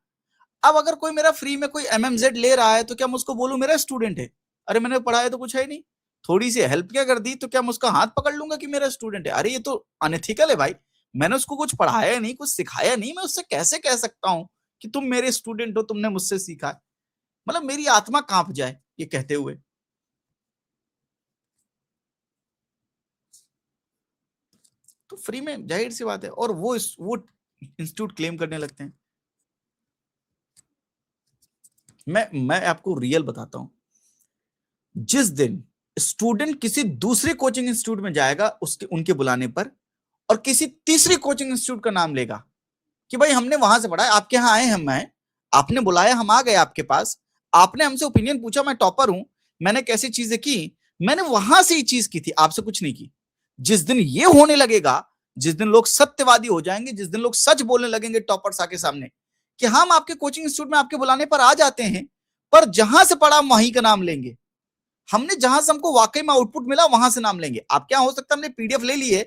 अब अगर कोई मेरा फ्री में कोई एमएमजेड ले रहा है तो क्या मैं उसको बोलूं मेरा स्टूडेंट है? अरे मैंने पढ़ाया तो कुछ है नहीं, थोड़ी सी हेल्प क्या कर दी तो क्या मैं उसका हाथ पकड़ लूंगा कि मेरा स्टूडेंट है? अरे ये तो अनएथिकल है भाई। मैंने उसको कुछ पढ़ाया नहीं, कुछ सिखाया नहीं, मैं उससे कैसे कह सकता हूँ कि तुम मेरे स्टूडेंट हो, तुमने मुझसे सीखा? मतलब मेरी आत्मा कांप जाए ये कहते हुए। तो फ्री में, जाहिर सी बात है। और वो इंस्टीट्यूट क्लेम करने लगते हैं। मैं आपको रियल बताता हूं, जिस दिन स्टूडेंट किसी दूसरे कोचिंग इंस्टीट्यूट में जाएगा उसके उनके बुलाने पर, और किसी तीसरी कोचिंग इंस्टीट्यूट का नाम लेगा कि भाई हमने वहां से पढ़ा है, आपके यहाँ आए, हम आए, आपने बुलाया, हम आ गए आपके पास, आपने हमसे ओपिनियन पूछा, मैं टॉपर हूं, मैंने कैसी चीजें की, मैंने वहां से ये चीज की थी, आपसे कुछ नहीं की। जिस दिन ये होने लगेगा, जिस दिन लोग सत्यवादी हो जाएंगे, जिस दिन लोग सच बोलने लगेंगे टॉपर्स आके सामने कि हम आपके कोचिंग इंस्टीट्यूट में आपके बुलाने पर आ जाते हैं, पर जहां से पढ़ा हम वहीं का नाम लेंगे, हमने जहां से हमको वाकई में आउटपुट मिला वहां से नाम लेंगे। आपके यहाँ हो सकता है हमने पीडीएफ ले ली है,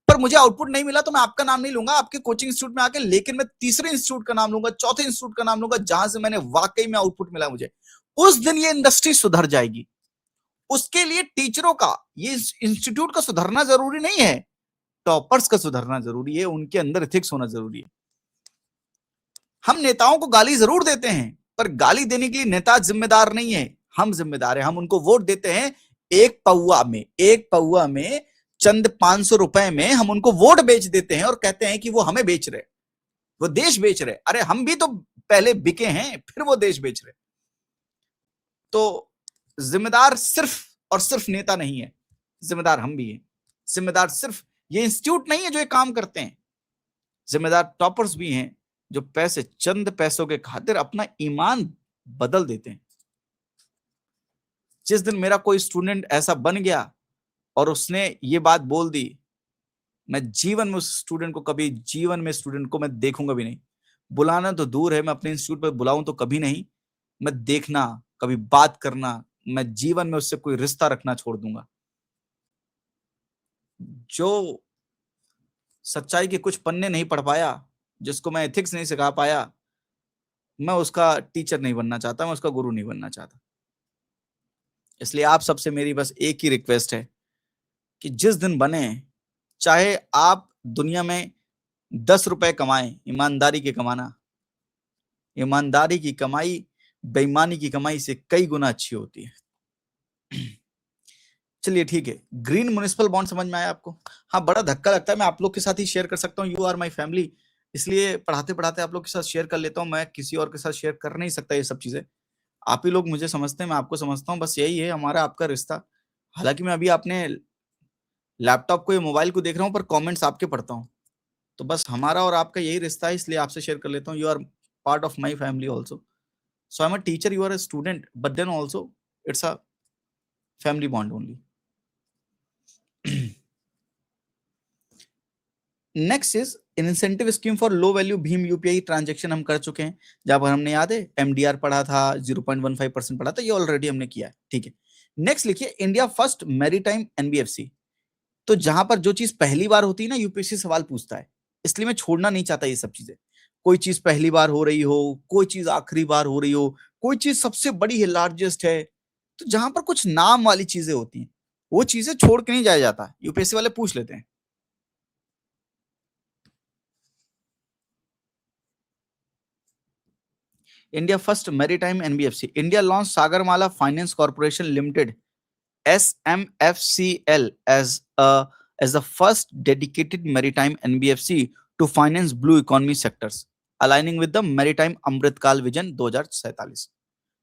पर मुझे आउटपुट नहीं मिला तो मैं आपका नाम नहीं लूंगा आपके कोचिंग इंस्टीट्यूट में आके, लेकिन मैं तीसरे इंस्टीट्यूट का नाम लूंगा, चौथे इंस्टीट्यूट का नाम लूंगा जहां से मैंने वाकई में आउटपुट मिला मुझे। उस दिन ये इंडस्ट्री सुधर जाएगी। उसके लिए टीचरों का, ये इंस्टीट्यूट का सुधरना जरूरी नहीं है, टॉपर्स का सुधरना जरूरी है, उनके अंदर एथिक्स होना जरूरी है। हम नेताओं को गाली जरूर देते हैं, पर गाली देने के लिए नेता जिम्मेदार नहीं है, हम जिम्मेदार हैं। हम उनको वोट देते हैं एक पौआ में चंद 500 रुपए में हम उनको वोट बेच देते हैं और कहते हैं कि वो हमें बेच रहे, वो देश बेच रहे। अरे हम भी तो पहले बिके हैं, फिर वो देश बेच रहे। तो जिम्मेदार सिर्फ और सिर्फ नेता नहीं है, जिम्मेदार हम भी हैं। जिम्मेदार सिर्फ ये इंस्टीट्यूट नहीं है जो ये काम करते हैं, जिम्मेदार टॉपर्स भी हैं जो पैसे, चंद पैसों के खातिर अपना ईमान बदल देते हैं। जिस दिन मेरा कोई स्टूडेंट ऐसा बन गया और उसने ये बात बोल दी, मैं जीवन में उस स्टूडेंट को कभी, जीवन में स्टूडेंट को मैं देखूंगा भी नहीं। बुलाना तो दूर है, मैं अपने इंस्टीट्यूट पर बुलाऊं तो कभी नहीं, मैं देखना, कभी बात करना, मैं जीवन में उससे कोई रिश्ता रखना छोड़ दूंगा। जो सच्चाई के कुछ पन्ने नहीं पढ़ पाया, जिसको मैं एथिक्स नहीं सिखा पाया, मैं उसका टीचर नहीं बनना चाहता, मैं उसका गुरु नहीं बनना चाहता। इसलिए आप सबसे मेरी बस एक ही रिक्वेस्ट है कि जिस दिन बने, चाहे आप दुनिया में 10 रुपए कमाएं, ईमानदारी के कमाना, ईमानदारी की कमाई बेईमानी की कमाई से कई गुना अच्छी होती है। चलिए ठीक है, ग्रीन म्युनिसिपल बॉन्ड समझ में आया आपको? हाँ, बड़ा धक्का लगता है, मैं आप लोग के साथ ही शेयर कर सकता हूँ, यू आर माई फैमिली, इसलिए पढ़ाते पढ़ाते आप लोग के साथ शेयर कर लेता हूँ। मैं किसी और के साथ शेयर कर नहीं सकता ये सब चीजें। आप ही लोग मुझे समझते हैं, मैं आपको समझता हूँ, बस यही है हमारा आपका रिश्ता। हालांकि मैं अभी अपने लैपटॉप को या मोबाइल को देख रहा हूँ, पर कमेंट्स आपके पढ़ता हूँ, तो बस हमारा और आपका यही रिश्ता है, इसलिए आपसे शेयर कर लेता हूँ। You are part of my family also, so I am a teacher, you are a student, but then also it's a family bond only. Next is incentive scheme for low value भीम UPI transaction, हम कर चुके हैं। जहां पर हमने, याद है, एमडीआर पढ़ा था, 0.15% पढ़ा था, ये ऑलरेडी हमने किया है, ठीक है। नेक्स्ट लिखिए इंडिया फर्स्ट मैरीटाइम एनबीएफसी। तो जहां पर जो चीज पहली बार होती है ना, यूपीएससी सवाल पूछता है, इसलिए मैं छोड़ना नहीं चाहता ये सब चीजें। कोई चीज पहली बार हो रही हो, कोई चीज आखिरी बार हो रही हो, कोई चीज सबसे बड़ी है, लार्जेस्ट है, तो जहां पर कुछ नाम वाली चीजें होती हैं, वो चीजें छोड़ के नहीं जाया जाता, यूपीएससी वाले पूछ लेते हैं। India first maritime NBFC. India launched Sagarmala Finance Corporation Limited (SMFCL) as the first dedicated maritime NBFC to finance blue economy sectors, aligning with the Maritime Amrit Kal Vision 2047.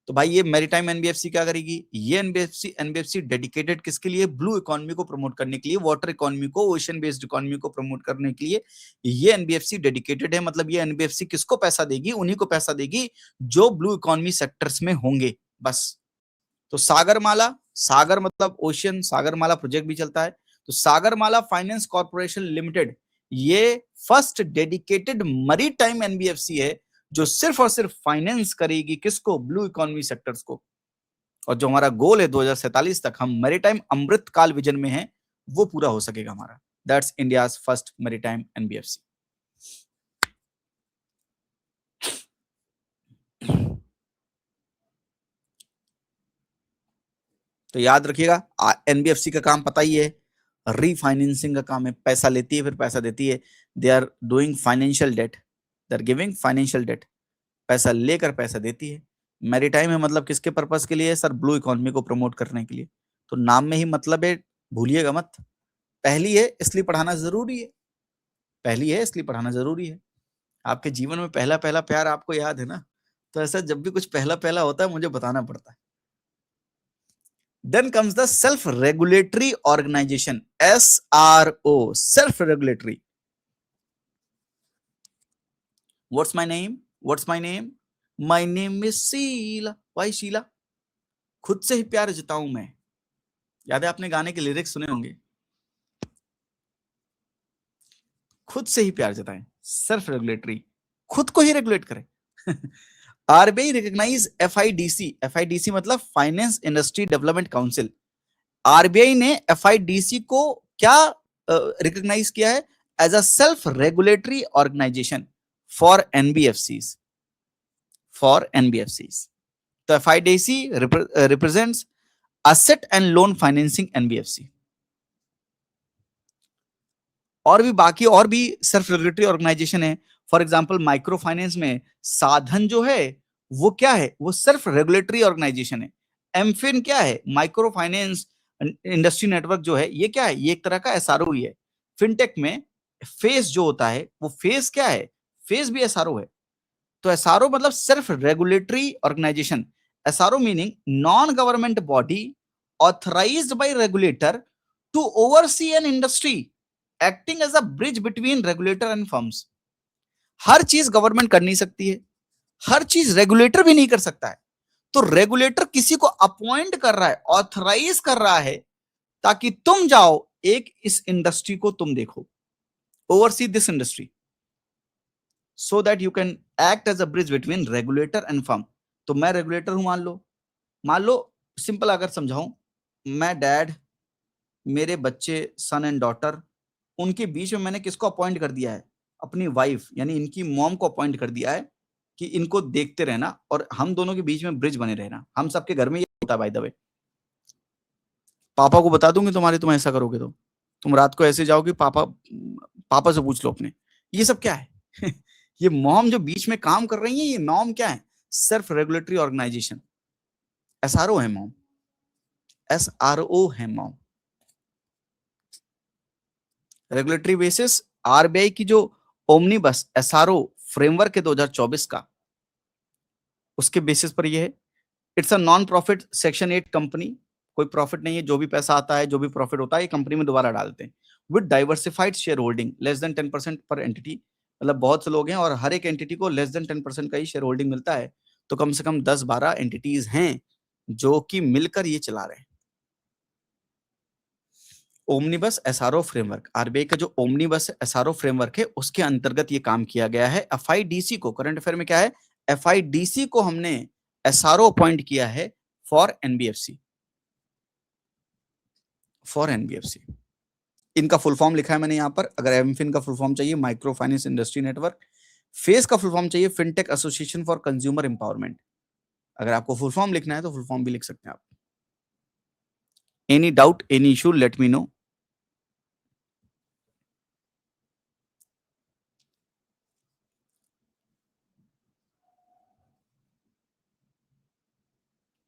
तो भाई ये मैरीटाइम एनबीएफसी क्या करेगी? ये NBFC dedicated किसके लिए? Blue economy को promote करने के लिए, वाटर इकोनॉमी को, ओशन बेस्ड इकोनॉमी को प्रमोट करने के लिए ये एनबीएफसी डेडिकेटेड है। मतलब ये एनबीएफसी किसको पैसा देगी? उन्हीं को पैसा देगी जो ब्लू इकोनॉमी सेक्टर्स में होंगे, बस। तो सागरमाला, सागर मतलब ओशियन, सागरमाला प्रोजेक्ट भी चलता है। तो सागरमाला फाइनेंस कॉर्पोरेशन लिमिटेड ये फर्स्ट डेडिकेटेड मैरीटाइम एनबीएफसी है जो सिर्फ और सिर्फ फाइनेंस करेगी किसको? ब्लू इकोनॉमी सेक्टर्स को। और जो हमारा गोल है 2047 तक हम मैरीटाइम अमृत काल विजन में हैं, वो पूरा हो सकेगा हमारा। That's India's first maritime NBFC. तो याद रखिएगा, एनबीएफसी का काम पता ही है, रीफाइनेंसिंग का काम है, पैसा लेती है फिर पैसा देती है। They are doing financial debt, they are giving financial debt, पैसा लेकर पैसा देती है। मैरीटाइम है मतलब किसके पर्पस के लिए? सर ब्लू इकोनॉमी को प्रमोट करने के लिए। तो नाम में ही मतलब है, भूलिएगा मत, पहली है इसलिए पढ़ाना जरूरी है। पहली है इसलिए पढ़ाना जरूरी है। आपके जीवन में पहला पहला प्यार आपको याद है ना, तो ऐसा जब भी कुछ पहला पहला होता है मुझे बताना पड़ता है। Then comes the self regulatory organisation, SRO, self regulatory. What's my name, what's my name, my name is Sheela. Why Sheela? खुद से ही प्यार जताऊं मैं। याद है आपने गाने के लिरिक्स सुने होंगे, खुद से ही प्यार जताएं, सेल्फ रेगुलेटरी, खुद को ही रेगुलेट करें। आरबीआई रिकॉग्नाइज एफआईडीसी, एफआईडीसी मतलब finance industry development council. RBI ने एफआईडीसी को क्या रिकॉग्नाइज किया है? As a self regulatory organisation for NBFCs, for NBFCs. तो FIDC represents asset and loan financing NBFC. और भी बाकी और भी सेल्फ रेगुलेटरी ऑर्गेनाइजेशन है। फॉर एग्जांपल माइक्रो फाइनेंस में साधन जो है वो क्या है? वो सेल्फ रेगुलेटरी ऑर्गेनाइजेशन है। एमफिन क्या है? माइक्रो फाइनेंस इंडस्ट्री नेटवर्क जो है ये क्या है? ये एक तरह का एसआरओ ही है। फिनटेक में फेस जो होता है वो फेस क्या है? फेस भी एसआरओ है। तो एसआरओ मतलब self regulatory organisation. SRO meaning non government body authorised by regulator to oversee an industry acting as a bridge between regulator and firms. हर चीज गवर्नमेंट कर नहीं सकती है, हर चीज रेगुलेटर भी नहीं कर सकता है। तो रेगुलेटर किसी को अपॉइंट कर रहा है, ऑथराइज कर रहा है, ताकि तुम जाओ एक इस इंडस्ट्री को तुम देखो, oversee this industry, so that you can act as a bridge between regulator and firm. तो मैं रेगुलेटर हूं, मान लो सिंपल अगर समझाऊं, मैं डैड, मेरे बच्चे सन एंड डॉटर, उनके बीच में मैंने किसको अपॉइंट कर दिया है? अपनी वाइफ यानी इनकी मॉम को अपॉइंट कर दिया है कि इनको देखते रहना और हम दोनों के बीच में ब्रिज बने रहना। हम सबके घर में ये होता है बाय द वे। पापा को बता दूंगी तुम्हारे, तुम ऐसा करोगे तो तुम रात को ऐसे जाओगे, पापा पापा से पूछ लो अपने। ये सब क्या है? ये मॉम जो बीच में काम कर रही है, ये मॉम क्या है? सेल्फ रेगुलेटरी ऑर्गेनाइजेशन, एसआरओ है मॉम, एसआरओ है मॉम। रेगुलेटरी बेसिस आरबीआई की जो ओमनीबस एसआरओ फ्रेमवर्क है 2024 का, उसके बेसिस पर ये है। It's a non profit section 8 company, कोई प्रॉफिट नहीं है, जो भी पैसा आता है, जो भी प्रॉफिट होता है, ये कंपनी में दोबारा डालते हैं। With diversified share holding less than 10% पर एंटिटी, मतलब बहुत से लोग हैं और हर एक एंटिटी को लेस देन 10% का ही शेयर होल्डिंग मिलता है। तो कम से कम 10-12 एंटिटीज हैं जो कि मिलकर ये चला रहे हैं। ओमनीबस एसआरओ फ्रेमवर्क, आरबीआई का जो ओमनीबस एसआरओ फ्रेमवर्क है उसके अंतर्गत ये काम किया गया है। एफआईडीसी को, करंट अफेयर में क्या है, एफआईडीसी को हमने एसआरओ अपॉइंट किया है फॉर एनबीएफसी, फॉर एनबीएफसी। इनका फुल फॉर्म लिखा है मैंने यहाँ पर। अगर एमफिन का फुल फॉर्म चाहिए, micro finance industry network. Face का फुल फॉर्म चाहिए, fintech association for consumer empowerment. अगर आपको फुल फॉर्म लिखना है तो फुल फॉर्म भी लिख सकते हैं आप। Any doubt, any issue, let me know.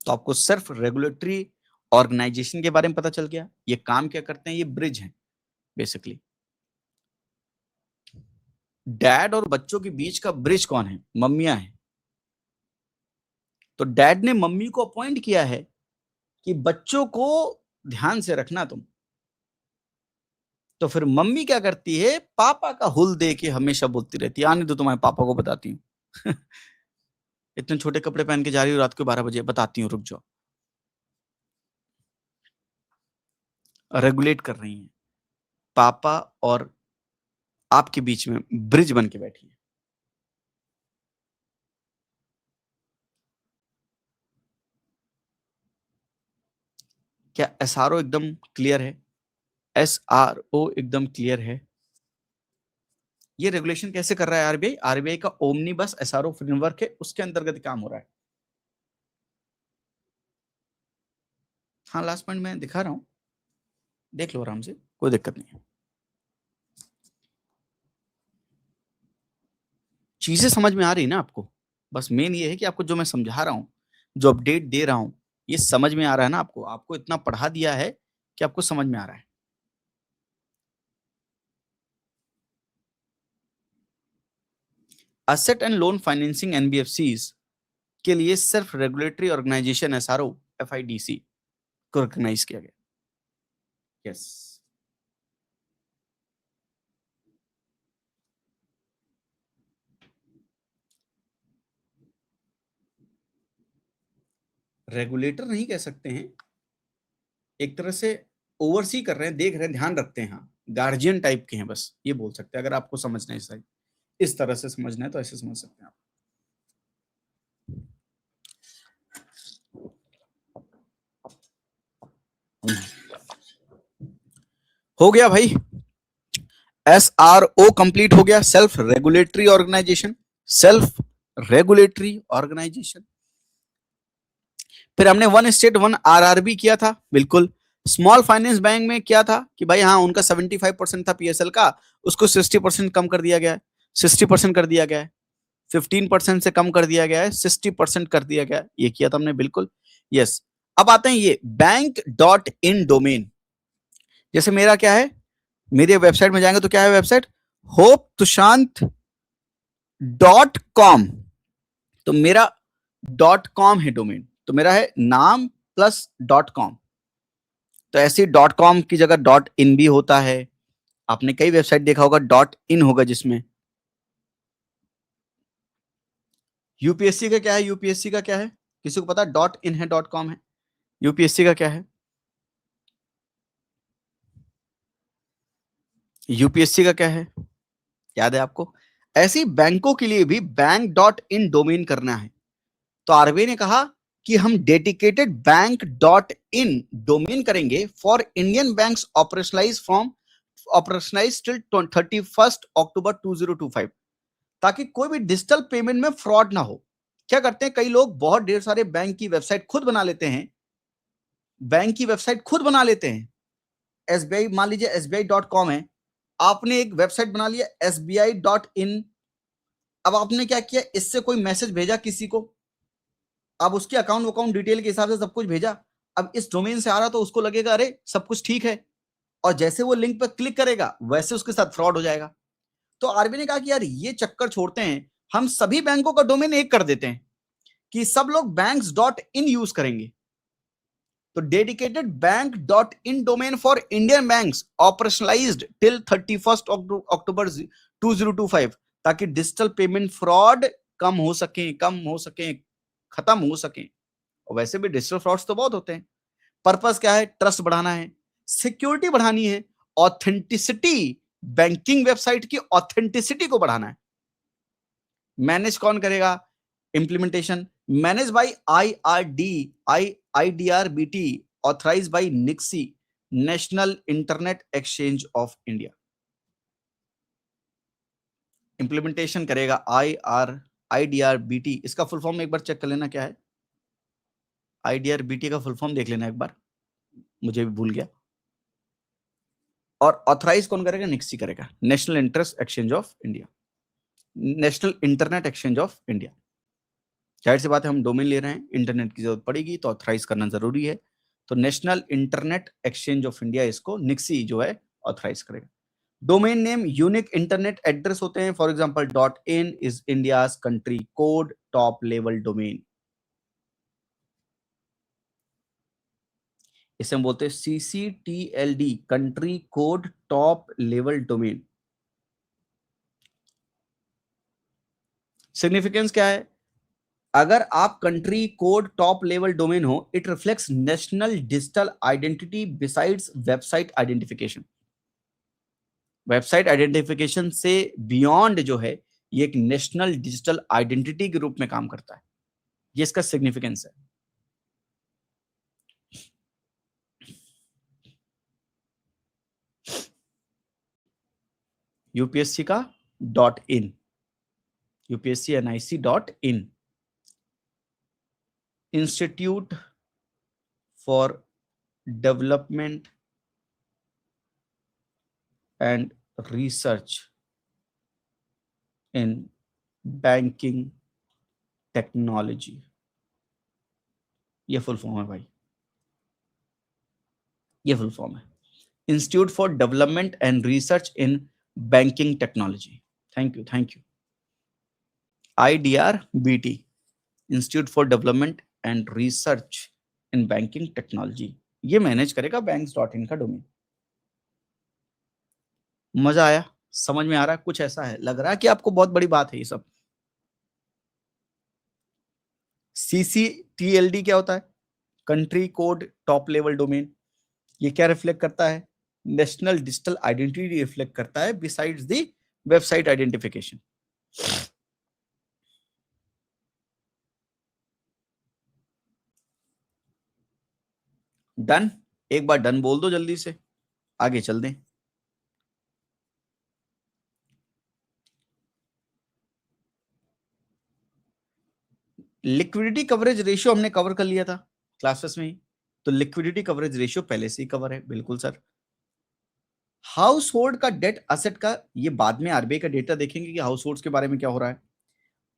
तो आपको सिर्फ रेगुलेटरी ऑर्गेनाइजेशन के बारे में पता चल गया, ये काम क्या करते हैं, ये ब्रिज है बेसिकली। डैड और बच्चों के बीच का ब्रिज कौन है? मम्मियां हैं। तो डैड ने मम्मी को अपॉइंट किया है कि बच्चों को ध्यान से रखना तुम। तो फिर मम्मी क्या करती है? पापा का हुल दे के हमेशा बोलती रहती है, आने दो तुम्हारे पापा को बताती हूँ। इतने छोटे कपड़े पहन के जा रही हूँ रात को 12 बजे, बताती हूँ, रुक जाओ। रेगुलेट कर रही हैं, पापा और आपके बीच में ब्रिज बन के बैठी है। क्या एसआरओ एकदम क्लियर है? एसआरओ एकदम क्लियर है। ये रेगुलेशन कैसे कर रहा है आरबीआई? आरबीआई का ओमनीबस एसआरओ फ्रेमवर्क है, उसके अंतर्गत काम हो रहा है। हाँ, लास्ट पॉइंट मैं दिखा रहा हूं, देख लो आराम से, कोई दिक्कत नहीं है। चीजें समझ में आ रही ना आपको? बस मेन ये है कि आपको जो मैं समझा रहा हूँ, जो अपडेट दे रहा हूँ, ये समझ में आ रहा है ना आपको? आपको इतना पढ़ा दिया है कि आपको समझ में आ रहा है। Asset and loan financing NBFCs के लिए सिर्फ रेगुलेटरी ऑर्गेनाइजेशन एसआरओ एफआईडीसी को रिकॉग्नाइज किया गया। यस, रेगुलेटर नहीं कह सकते हैं, एक तरह से ओवरसी कर रहे हैं, देख रहे हैं, ध्यान रखते हैं, हाँ गार्जियन टाइप के हैं, बस ये बोल सकते हैं। अगर आपको समझना है इस तरह से समझना है तो ऐसे समझ सकते हैं आप। हो गया भाई, एस आर ओ कंप्लीट हो गया, self regulatory organisation. Self regulatory organisation. फिर हमने वन स्टेट वन आरआरबी किया था, बिल्कुल। स्मॉल फाइनेंस बैंक में क्या था कि भाई हाँ उनका 75% था पीएसएल का, उसको 60% कम कर दिया गया है, 60% कर दिया गया है, 15% से कम कर दिया गया है, 60% कर दिया गया है, ये किया था हमने, बिल्कुल। यस। अब आते हैं ये बैंक डॉट इन डोमेन। जैसे मेरा क्या है, मेरे वेबसाइट में जाएंगे तो क्या है वेबसाइट, होप तुशांत .com। तो मेरा .com है डोमेन, तो मेरा है नाम प्लस .com। तो ऐसे .com की जगह .in भी होता है। आपने कई वेबसाइट देखा होगा .in होगा जिसमें। यूपीएससी का क्या है, यूपीएससी का क्या है, किसी को पता? .in है .com है, यूपीएससी का क्या है? यूपीएससी का क्या है, याद है आपको? ऐसे ही बैंकों के लिए भी बैंक डॉट इन डोमेन करना है। तो आरबीआई ने कहा कि हम dedicated bank dot in domain करेंगे for Indian banks operationalise till 31 October 2025, ताकि कोई भी डिजिटल पेमेंट में फ्रॉड ना हो। क्या करते हैं कई लोग, बहुत ढेर सारे बैंक की वेबसाइट खुद बना लेते हैं, बैंक की वेबसाइट खुद बना लेते हैं। एसबीआई, मान लीजिए SBI.com है, आपने एक वेबसाइट बना लिया SBI.in। अब आपने क्या किया, इससे कोई मैसेज भेजा किसी को, अब उसके अकाउंट डिटेल के हिसाब से सब कुछ भेजा, अब इस डोमेन से आ रहा तो उसको लगेगा अरे सब कुछ ठीक है, और जैसे वो लिंक पर क्लिक करेगा वैसे उसके साथ फ्रॉड हो जाएगा। तो आरबीआई ने कहा कि यार ये चक्कर छोड़ते हैं, हम सभी बैंकों का डोमेन एक कर देते हैं कि सब लोग बैंक्स डॉट इन यूज करेंगे। तो dedicated bank dot in domain for Indian banks operationalised till 31 October 2025, ताकि डिजिटल पेमेंट फ्रॉड कम हो सके, खत्म हो सके। और वैसे भी डिजिटल फ्रॉड्स तो बहुत होते हैं। पर्पस क्या है, ट्रस्ट बढ़ाना है, सिक्योरिटी बढ़ानी है, ऑथेंटिसिटी, बैंकिंग वेबसाइट की ऑथेंटिसिटी को बढ़ाना है। मैनेज कौन करेगा, implementation manage by IRDR authorise by NIXI, national internet exchange of India. Implementation करेगा IRDRBT। इसका फुल फॉर्म एक बार चेक कर लेना क्या है, IDRBT का फुल फॉर्म देख लेना एक बार, मुझे भी भूल गया। और ऑथराइज कौन करेगा, निक्सी करेगा, national interest exchange of India, national internet exchange of India. जाहिर सी बात है हम डोमेन ले रहे हैं, इंटरनेट की जरूरत पड़ेगी तो ऑथराइज करना जरूरी है। तो national internet exchange of India इसको निक्सी जो है ऑथराइज करेगा। Domain name unique internet address होते हैं, for example .in is India's country code top level domain, इसे हम बोलते हैं CCTLD, country code top level domain. Significance क्या है, अगर आप country code top level domain हो, it reflects national digital identity besides website identification. Website identification से बियॉन्ड जो है, ये एक नेशनल डिजिटल आइडेंटिटी के रूप में काम करता है, ये इसका सिग्निफिकेंस है। यूपीएससी का .in, UPSC NIC.in, institute for development and research in banking technology, ये फुल फॉर्म है भाई, ये फुल फॉर्म है, institute for development and research in banking technology. Thank you, thank you. IDRBT, institute for development and research in banking technology, ये manage करेगा banks.in का domain. मजा आया? समझ में आ रहा है? कुछ ऐसा है, लग रहा है कि आपको बहुत बड़ी बात है ये सब। CCTLD क्या होता है? Country code top level domain. ये क्या रिफ्लेक्ट करता है? नेशनल डिजिटल आइडेंटिटी रिफ्लेक्ट करता है besides the website identification. Done? एक बार डन बोल दो जल्दी से, आगे चल दें। लिक्विडिटी कवरेज रेशियो हमने कवर कर लिया था क्लासेस में ही, तो लिक्विडिटी कवरेज रेशियो पहले से ही कवर है। बिल्कुल सर। हाउस होल्ड का डेट असेट का, ये बाद में आरबीआई का डेटा देखेंगे कि हाउस होल्ड के बारे में क्या हो रहा है।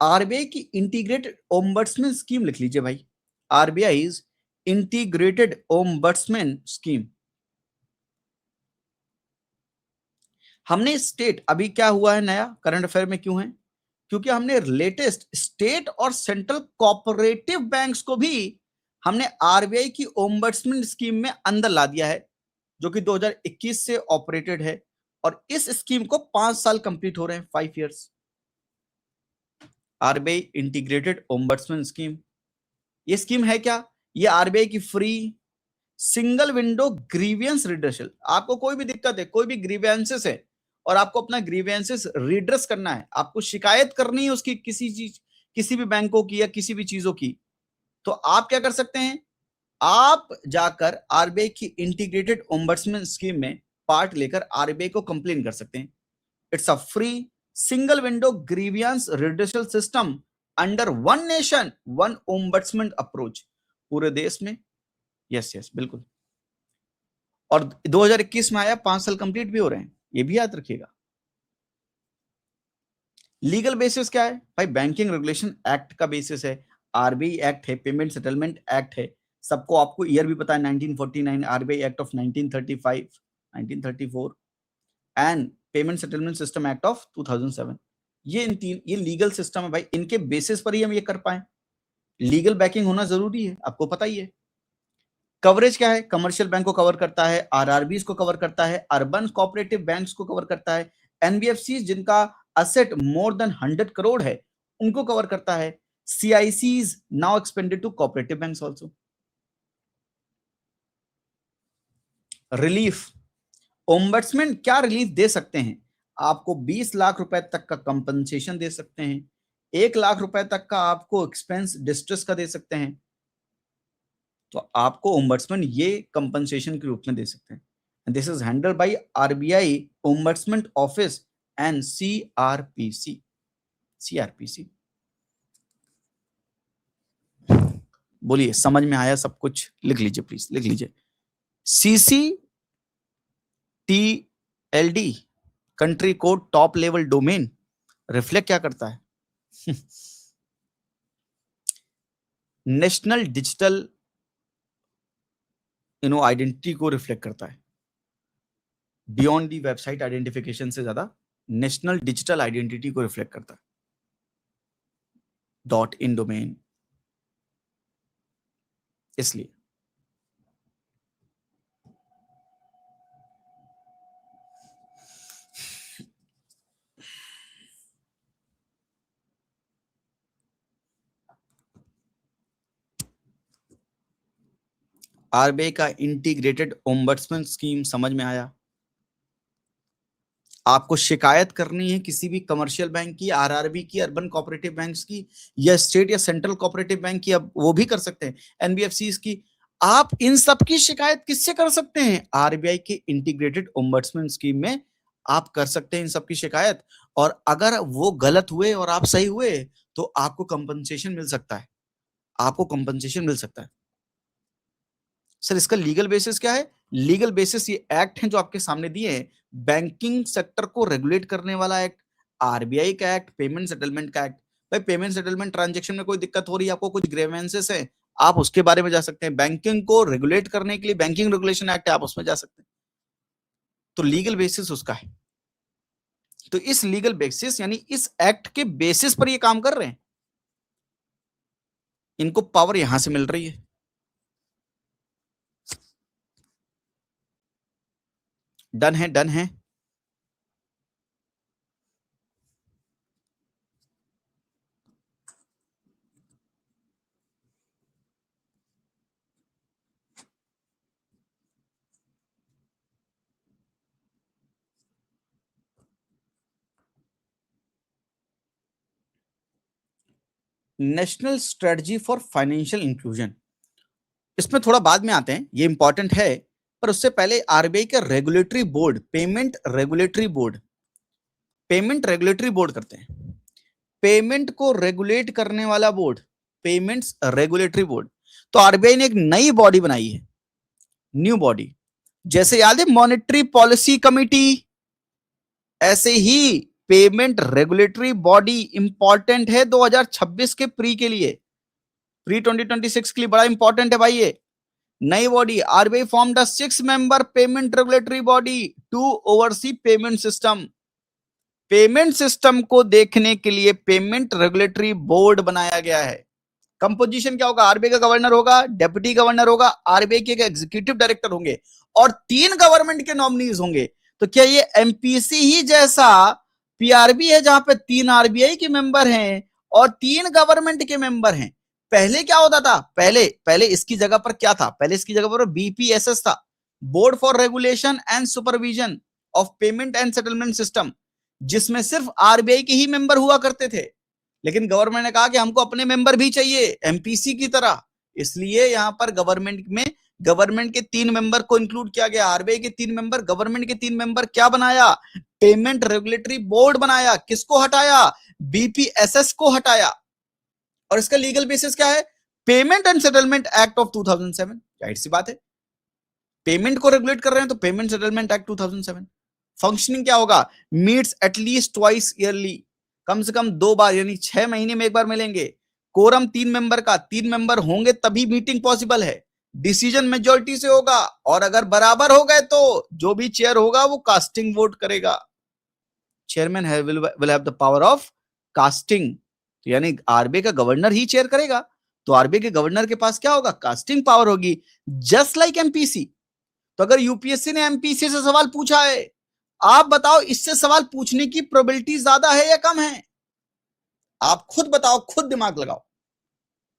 आरबीआई की इंटीग्रेटेड ओम्बड्समैन स्कीम लिख लीजिए भाई, RBI is integrated ombudsman scheme. हमने स्टेट, अभी क्या हुआ है नया करंट अफेयर में, क्यों है? क्योंकि हमने लेटेस्ट स्टेट और सेंट्रल कोऑपरेटिव बैंक्स को भी हमने आरबीआई की ओम्बड्समैन स्कीम में अंदर ला दिया है, जो कि 2021 से ऑपरेटेड है, और इस स्कीम को 5 साल कंप्लीट हो रहे हैं, 5 years. RBI integrated ombudsman scheme, ये स्कीम है क्या? ये आरबीआई की free single window grievance redressal. आपको कोई भी दिक्कत है, कोई भी ग्रीवियंसेस है, और आपको अपना ग्रीवियंसेस रिड्रेस करना है, आपको शिकायत करनी है उसकी, किसी चीज, किसी भी बैंकों की या किसी भी चीजों की, तो आप क्या कर सकते हैं? आप जाकर आरबीआई की इंटीग्रेटेड ओम्बड्समैन स्कीम में पार्ट लेकर आरबीआई को कंप्लेन कर सकते हैं। It's a free single window grievance redressal system under one nation one ombudsman approach, पूरे देश में। यस यस बिल्कुल। और 2021 में आया, 5 साल कंप्लीट भी हो रहे हैं, ये भी याद रखिएगा। लीगल बेसिस क्या है भाई? बैंकिंग रेगुलेशन एक्ट का बेसिस है, आरबीआई एक्ट है, पेमेंट सेटलमेंट एक्ट है, सबको आपको ईयर भी पता है, 1949, RBI act of 1935, 1934, and payment settlement system act of 2007। ये इन तीन, ये लीगल सिस्टम है भाई, इनके बेसिस पर ही हम ये कर पाए। लीगल बैकिंग होना जरूरी है, आपको पता ही है। कवरेज क्या है? कमर्शियल बैंक को कवर करता है, आरआरबीज को कवर करता है, अर्बन कोऑपरेटिव बैंक्स को कवर करता है, एनबीएफसी जिनका असेट मोर देन 100 करोड़ है उनको कवर करता है, सीआईसीज now expanded to cooperative banks also. Relief, ombudsman क्या रिलीफ दे सकते हैं? आपको 20 लाख रुपए तक का कंपनसेशन दे सकते हैं, 1 लाख रुपए तक का आपको एक्सपेंस डिस्ट्रेस का दे सकते हैं, तो आपको ओम्बड्समैन ये कंपनसेशन के रूप में दे सकते हैं। This is handled by RBI ombudsman office and CrPC. CrPC, बोलिए समझ में आया सब कुछ? लिख लीजिए प्लीज, लिख लीजिए। CCTLD country code top level domain reflect क्या करता है? नेशनल डिजिटल आइडेंटिटी को रिफ्लेक्ट करता है, बियॉन्ड दी वेबसाइट आइडेंटिफिकेशन से ज्यादा नेशनल डिजिटल आइडेंटिटी को रिफ्लेक्ट करता है। .in डोमेन, इसलिए आरबीआई का इंटीग्रेटेड ओम्बड्समैन स्कीम समझ में आया? आपको शिकायत करनी है किसी भी कमर्शियल बैंक की, आरआरबी की, अर्बन कोऑपरेटिव बैंक्स की, या स्टेट या सेंट्रल कोऑपरेटिव बैंक की, अब वो भी कर सकते हैं, एनबीएफसी की। आप इन सब की शिकायत किससे कर सकते हैं? आरबीआई के इंटीग्रेटेड ओम्बड्समैन स्कीम में आप कर सकते हैं इन सब की शिकायत, और अगर वो गलत हुए और आप सही हुए तो आपको कंपनसेशन मिल सकता है, आपको कंपनसेशन मिल सकता है। सर इसका लीगल बेसिस क्या है? लीगल बेसिस ये एक्ट हैं जो आपके सामने दिए हैं, बैंकिंग सेक्टर को रेगुलेट करने वाला एक्ट, आरबीआई का एक्ट, पेमेंट सेटलमेंट का एक्ट। भाई पेमेंट सेटलमेंट ट्रांजैक्शन में कोई दिक्कत हो रही है, आपको कुछ ग्रीवेंसेस है, आप उसके बारे में जा सकते हैं। बैंकिंग को रेगुलेट करने के लिए बैंकिंग रेगुलेशन एक्ट है, आप उसमें जा सकते हैं। तो लीगल बेसिस उसका है। तो इस लीगल बेसिस यानी इस एक्ट के बेसिस पर ये काम कर रहे हैं, इनको पावर यहां से मिल रही है। डन है, डन है। National strategy for financial inclusion, इसमें थोड़ा बाद में आते हैं, ये इंपॉर्टेंट है, पर उससे पहले आरबीआई का regulatory board, payment regulatory board करते हैं, पेमेंट को रेगुलेट करने वाला बोर्ड, पेमेंट्स रेगुलेटरी बोर्ड। तो आरबीआई ने एक नई बॉडी बनाई है, न्यू बॉडी। जैसे याद है मॉनेटरी पॉलिसी कमिटी, ऐसे ही पेमेंट रेगुलेटरी बॉडी इंपॉर्टेंट है 2026 के प्री के लिए, प्री 2026 के लिए बड़ा इंपॉर्टेंट है भाई ये नई body. RBI formed a 6 member payment regulatory body to oversee payment system. Payment system को देखने के लिए पेमेंट रेगुलेटरी बोर्ड बनाया गया है। कंपोजिशन क्या होगा? आरबीआई का गवर्नर होगा, डेप्यूटी गवर्नर होगा, आरबीआई के एग्जीक्यूटिव डायरेक्टर होंगे और 3 गवर्नमेंट के नॉमिनीज होंगे। तो क्या ये एमपीसी ही जैसा पीआरबी है जहां पे 3 आरबीआई के मेंबर हैं और 3 गवर्नमेंट के मेंबर हैं? पहले क्या होता था? पहले इसकी जगह पर क्या था? पहले इसकी जगह पर बीपीएसएस था, board for regulation and supervision of payment and settlement system, जिसमें सिर्फ आरबीआई के ही मेंबर हुआ करते थे। लेकिन गवर्नमेंट ने कहा कि हमको अपने मेंबर भी चाहिए एमपीसी की तरह, इसलिए यहां पर गवर्नमेंट के 3 मेंबर को इंक्लूड किया गया। आरबीआई के 3 मेंबर, गवर्नमेंट के 3 मेंबर, क्या बनाया? पेमेंट रेगुलेटरी बोर्ड बनाया। किसको हटाया? बीपीएसएस को हटाया। और इसका लीगल बेसिस क्या है? Payment and settlement act of 2007। Right सी बात है, पेमेंट को रेगुलेट कर रहे हैं तो पेमेंट सेटलमेंट एक्ट 2007। फंक्शनिंग क्या होगा? मीट्स एटलीस्ट ट्वाइस ईयरली, कम से कम 2 बार, यानी 6 महीने में 1 बार मिलेंगे। कोरम 3 मेंबर का, 3 मेंबर होंगे तभी मीटिंग पॉसिबल है। डिसीजन मेजोरिटी से होगा और अगर बराबर हो गए तो जो भी चेयर होगा वो कास्टिंग वोट करेगा। Chairman will have the power of casting, तो यानी आरबीआई का गवर्नर ही चेयर करेगा, तो आरबीआई के गवर्नर के पास क्या होगा? कास्टिंग पावर होगी, जस्ट लाइक एमपीसी। तो अगर यूपीएससी ने एमपीसी से सवाल पूछा है, आप बताओ इससे सवाल पूछने की प्रोबेबिलिटी ज्यादा है या कम है? आप खुद बताओ, खुद दिमाग लगाओ।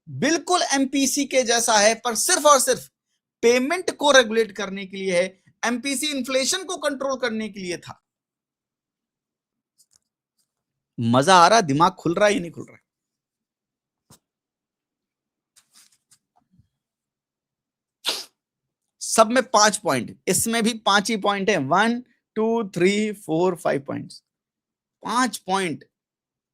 बिल्कुल एमपीसी के जैसा है, पर सिर्फ और सिर्फ पेमेंट को रेगुलेट करने के लिए है। एमपीसी इन्फ्लेशन को कंट्रोल करने के लिए था। मजा आ रहा? दिमाग खुल रहा है या नहीं खुल रहा? सब में 5 पॉइंट, इसमें भी 5 ही पॉइंट है। 1 2 3 4 5 पॉइंट, 5 पॉइंट।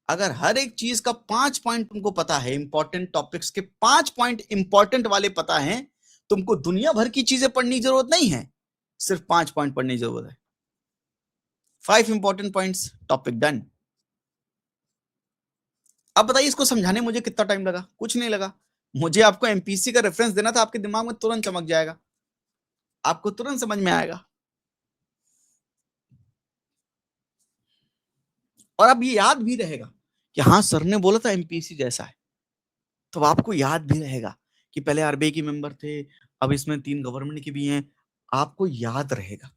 अगर हर एक चीज का 5 पॉइंट तुमको पता है, इंपॉर्टेंट टॉपिक्स के 5 पॉइंट इंपॉर्टेंट वाले पता है, तुमको दुनिया भर की चीजें पढ़ने की जरूरत नहीं है, सिर्फ 5 पॉइंट पढ़ने की जरूरत है। 5 इंपॉर्टेंट पॉइंट्स, टॉपिक डन। अब बताइए इसको समझाने मुझे कितना टाइम लगा? कुछ नहीं लगा। मुझे आपको एमपीसी का रेफरेंस देना था, आपके दिमाग में तुरंत चमक जाएगा, आपको तुरंत समझ में आएगा। और अब ये याद भी रहेगा कि हाँ सर ने बोला था एमपीसी जैसा है, तो आपको याद भी रहेगा कि पहले आरबीआई के मेंबर थे, अब इसमें 3 गवर्नमेंट के भी हैं, आपको याद रहेगा।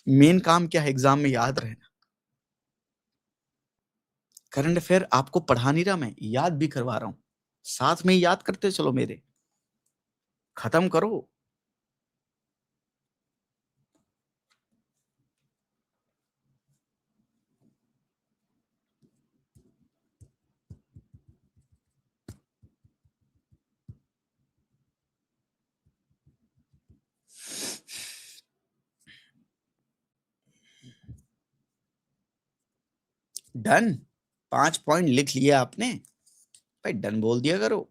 मेन काम क्या है एग्जाम में? याद रहना। करंट अफेयर आपको पढ़ा नहीं रहा, मैं याद भी करवा रहा हूं, साथ में ही याद करते चलो मेरे। खत्म करो। डन। 5 पॉइंट लिख लिया आपने भाई, डन बोल दिया करो।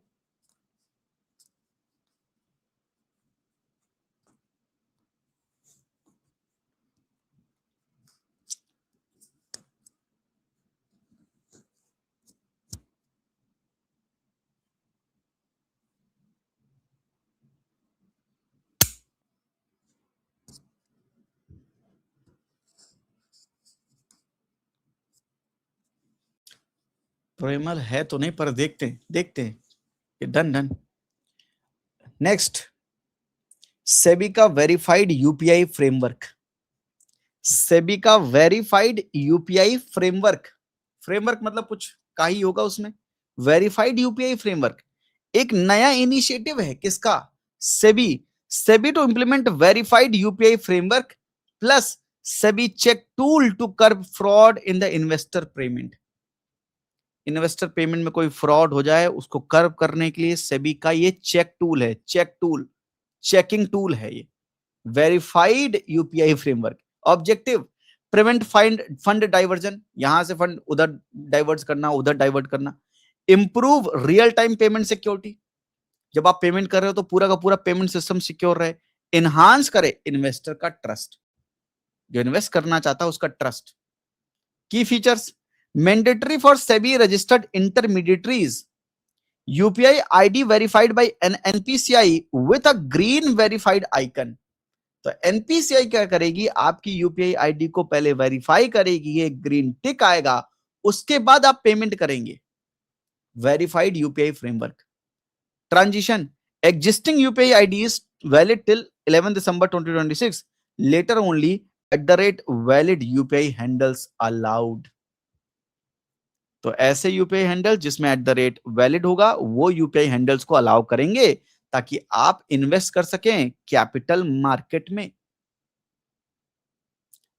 प्रेमल है तो नहीं, पर देखते हैं। Done done. नेक्स्ट, सेबी का वेरीफाइड यूपीआई फ्रेमवर्क। सेबी का वेरीफाइड यूपीआई फ्रेमवर्क, फ्रेमवर्क मतलब कुछ का ही होगा उसमें। वेरीफाइड यूपीआई फ्रेमवर्क एक नया इनिशिएटिव है किसका? SEBI. SEBI to implement verified UPI framework plus SEBI check tool to curb fraud in the investor payment. Investor payment में कोई फ्रॉड हो जाए उसको कर्ब करने के लिए सेबी का ये चेक टूल है, चेक टूल, चेकिंग टूल है ये verified UPI framework. Objective, prevent fund diversion, यहां से फंड उधर डाइवर्ट करना, उधर डाइवर्ट करना। Improve real time payment security, जब आप पेमेंट कर रहे हो तो पूरा का पूरा पेमेंट सिस्टम सिक्योर रहे। इनहांस करे इन्वेस्टर का ट्रस्ट, जो इन्वेस्ट करना चाहता है उसका trust. Key features, mandatory for SEBI registered intermediaries, UPI ID verified by an NPCI with a green verified icon. तो एनपीसीआई क्या करेगी, आपकी यूपीआई आईडी को पहले वेरीफाई करेगी, एक ग्रीन टिक आएगा, उसके बाद आप पेमेंट करेंगे। Verified UPI framework. Transition, existing UPI ID is valid till 11 December 2026. Later only @valid UPI handles allowed. तो ऐसे यूपीआई हैंडल जिसमें @valid होगा वो यूपीआई हैंडल्स को अलाउ करेंगे ताकि आप इन्वेस्ट कर सकें कैपिटल मार्केट में।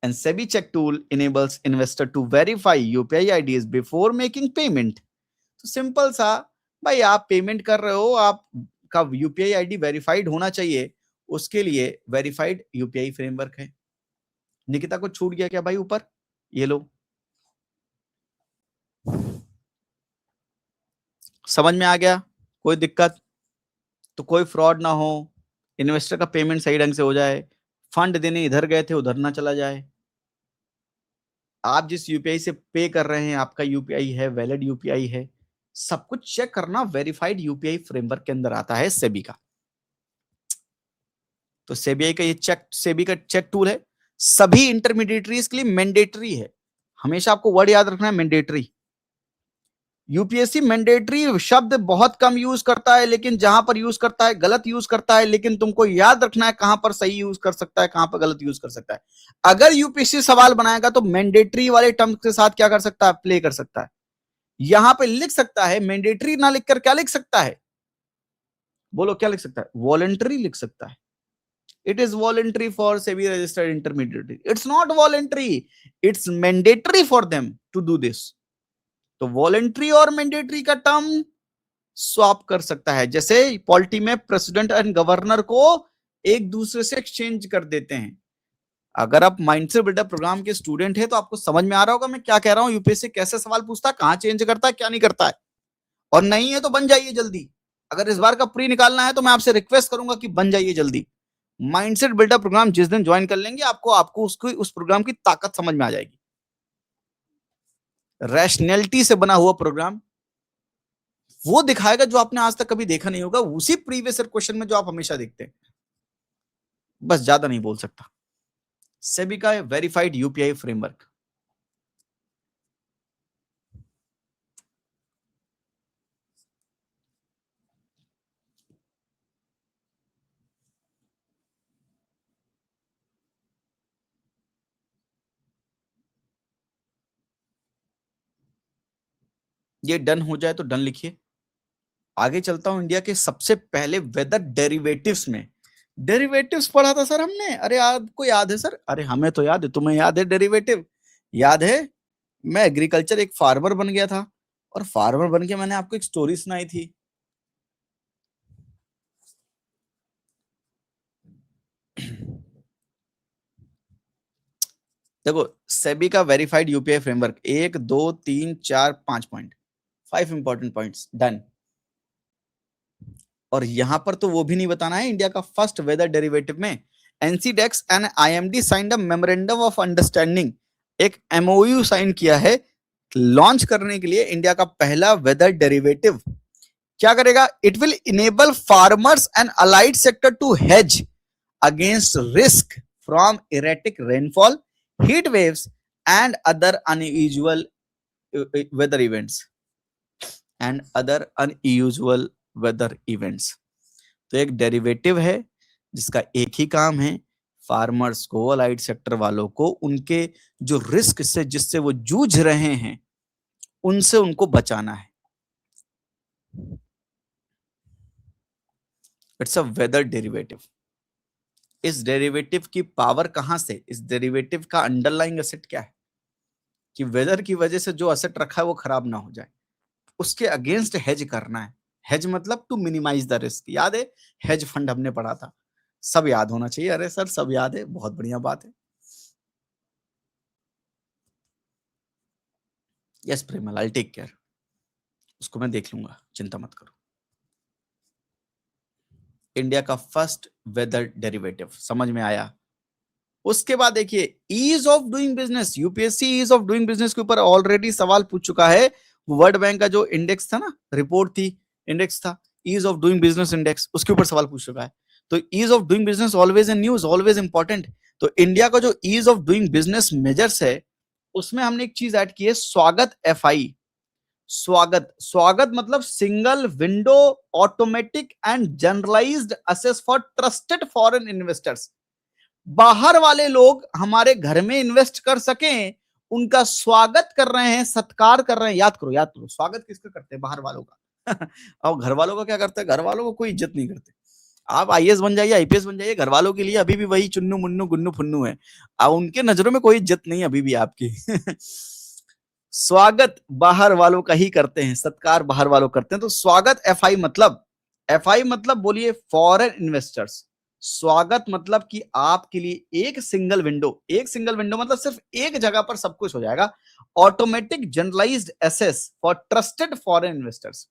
And SEBI check tool enables investor to verify UPI IDs before making payment. तो सिंपल सा, भाई आप पेमेंट कर रहे हो, आपका यूपीआई आईडी वेरीफाइड होना चाहिए, उसके लिए वेरीफाइड यूपीआई फ्रेमवर्क है। निकिता को छूट गया क्या भाई ऊपर? ये लो, समझ में आ गया? कोई दिक्कत? तो कोई फ्रॉड ना हो, इन्वेस्टर का पेमेंट सही ढंग से हो जाए, फंड देने इधर गए थे उधर ना चला जाए। आप जिस यूपीआई से पे कर रहे हैं आपका यूपीआई है, वैलिड यूपीआई है, सब कुछ चेक करना वेरीफाइड यूपीआई फ्रेमवर्क के अंदर आता है सेबी का। तो सेबीआई का ये सेबी का चेक टूल है, सभी इंटरमीडिएटरीज के लिए मैंडेटरी है। हमेशा आपको वर्ड याद रखना है, मैंडेटरी। यूपीएससी मैंडेटरी शब्द बहुत कम यूज करता है, लेकिन जहां पर यूज करता है गलत यूज करता है, लेकिन तुमको याद रखना है कहां पर सही यूज कर सकता है, कहां पर गलत यूज कर सकता है। अगर यूपीएससी सवाल बनाएगा तो मैंडेटरी वाले टर्म्स के साथ क्या कर सकता है, प्ले कर सकता है। यहां पे लिख सकता है, मैंडेटरी ना लिखकर क्या लिख सकता है, बोलो क्या लिख सकता है? वॉलंटरी लिख सकता है। It is voluntary for SEBI registered intermediary. It's not voluntary. It's mandatory for them to do this. तो वॉलेंट्री और मैंडेटरी का टर्म स्वैप कर सकता है, जैसे पॉलिटी में प्रेसिडेंट एंड गवर्नर को एक दूसरे से एक्सचेंज कर देते हैं। अगर आप माइंडसेट बिल्डअप प्रोग्राम के स्टूडेंट है तो आपको समझ में आ रहा होगा मैं क्या कह रहा हूं, यूपीएससी कैसे सवाल पूछता है, कहां चेंज करता है, क्या नहीं करता है। और नहीं है तो बन जाइए जल्दी। अगर इस बार का प्री निकालना है तो मैं आपसे रिक्वेस्ट करूंगा कि बन जाइए जल्दी। माइंडसेट बिल्डअप प्रोग्राम जिस दिन ज्वाइन कर लेंगे आपको उस प्रोग्राम की ताकत समझ में आ जाएगी। रैशनैलिटी से बना हुआ प्रोग्राम वो दिखाएगा जो आपने आज तक कभी देखा नहीं होगा, उसी प्रीवियस क्वेश्चन में जो आप हमेशा देखते हैं। बस ज्यादा नहीं बोल सकता। सेबी का वेरीफाइड यूपीआई फ्रेमवर्क। ये डन हो जाए तो डन लिखिए। आगे चलता हूं, इंडिया के सबसे पहले वेदर डेरिवेटिव्स में। डेरिवेटिव्स पढ़ा था सर हमने, अरे आपको याद है सर? अरे हमें तो याद है, तुम्हें याद है डेरिवेटिव? याद है, मैं एग्रीकल्चर एक फार्मर बन गया था, और फार्मर बन के मैंने आपको एक स्टोरी सुनाई थी। देखो, सेबी का verified UPI framework, 1 2 3 4 5 point, 5 important points, done. और यहां पर तो वो भी नहीं बताना है, इंडिया का फर्स्ट वेदर डेरिवेटिव में NCDEX and IMD signed a memorandum of understanding, एक एमओयू साइन किया है लॉन्च करने के लिए इंडिया का पहला वेदर डेरिवेटिव। क्या करेगा? It will enable farmers and allied sector to hedge against risk from erratic rainfall, heat waves and other unusual weather events. And other unusual weather events. तो एक डेरिवेटिव है जिसका एक ही काम है, फार्मर्स को, अलाइड सेक्टर वालों को उनके जो रिस्क से जिससे वो जूझ रहे हैं उनसे उनको बचाना है। It's a weather derivative. इस डेरिवेटिव की पावर कहां से, इस डेरिवेटिव का अंडरलाइंग एसेट क्या है कि वेदर की वजह से जो एसेट रखा है वो खराब ना हो जाए, उसके अगेंस्ट हेज करना है। हेज मतलब टू मिनिमाइज द रिस्क। याद है हेज फंड हमने पढ़ा था, सब याद होना चाहिए। अरे सर सब याद है, बहुत बढ़िया बात है। यस प्रेमल, आई टेक केयर, उसको मैं देख लूंगा, चिंता मत करो। इंडिया का फर्स्ट वेदर डेरिवेटिव समझ में आया। उसके बाद देखिए ease of doing business. UPSC ease of doing business के ऊपर ऑलरेडी सवाल पूछ चुका है। वर्ल्ड बैंक का जो इंडेक्स था ना, रिपोर्ट थी, इंडेक्स था, ease of doing business index, उसके ऊपर सवाल पूछ चुका है। तो ease of doing business always in news, always important. तो इंडिया का जो ease of doing business measures है उसमें हमने एक चीज ऐड की है, स्वागत एफआई। स्वागत, स्वागत मतलब single window automatic and generalised access for trusted foreign investors. बाहर वाले लोग हमारे घर में इन्वेस्ट कर सकें, उनका स्वागत कर रहे हैं, सत्कार कर रहे हैं। याद करो, याद करो, स्वागत किसका करते हैं, बाहर वालों का। और घर वालों का क्या करते हैं, घर वालों को कोई इज्जत नहीं करते। आप आईएएस बन जाइए, आईपीएस बन जाइए, घर वालों के लिए अभी भी वही चुन्नू मुन्नू गुन्नू फुन्नू है। अब उनके नजरों में कोई इज्जत नहीं है अभी भी आपकी। स्वागत बाहर वालों का ही करते हैं, सत्कार बाहर वालों करते हैं। तो स्वागत एफआई मतलब, एफआई मतलब बोलिए फॉरेन इन्वेस्टर्स। स्वागत मतलब कि आपके लिए एक सिंगल विंडो, एक सिंगल विंडो मतलब सिर्फ एक जगह पर सब कुछ हो जाएगा। Automatic generalised access for trusted foreign investors.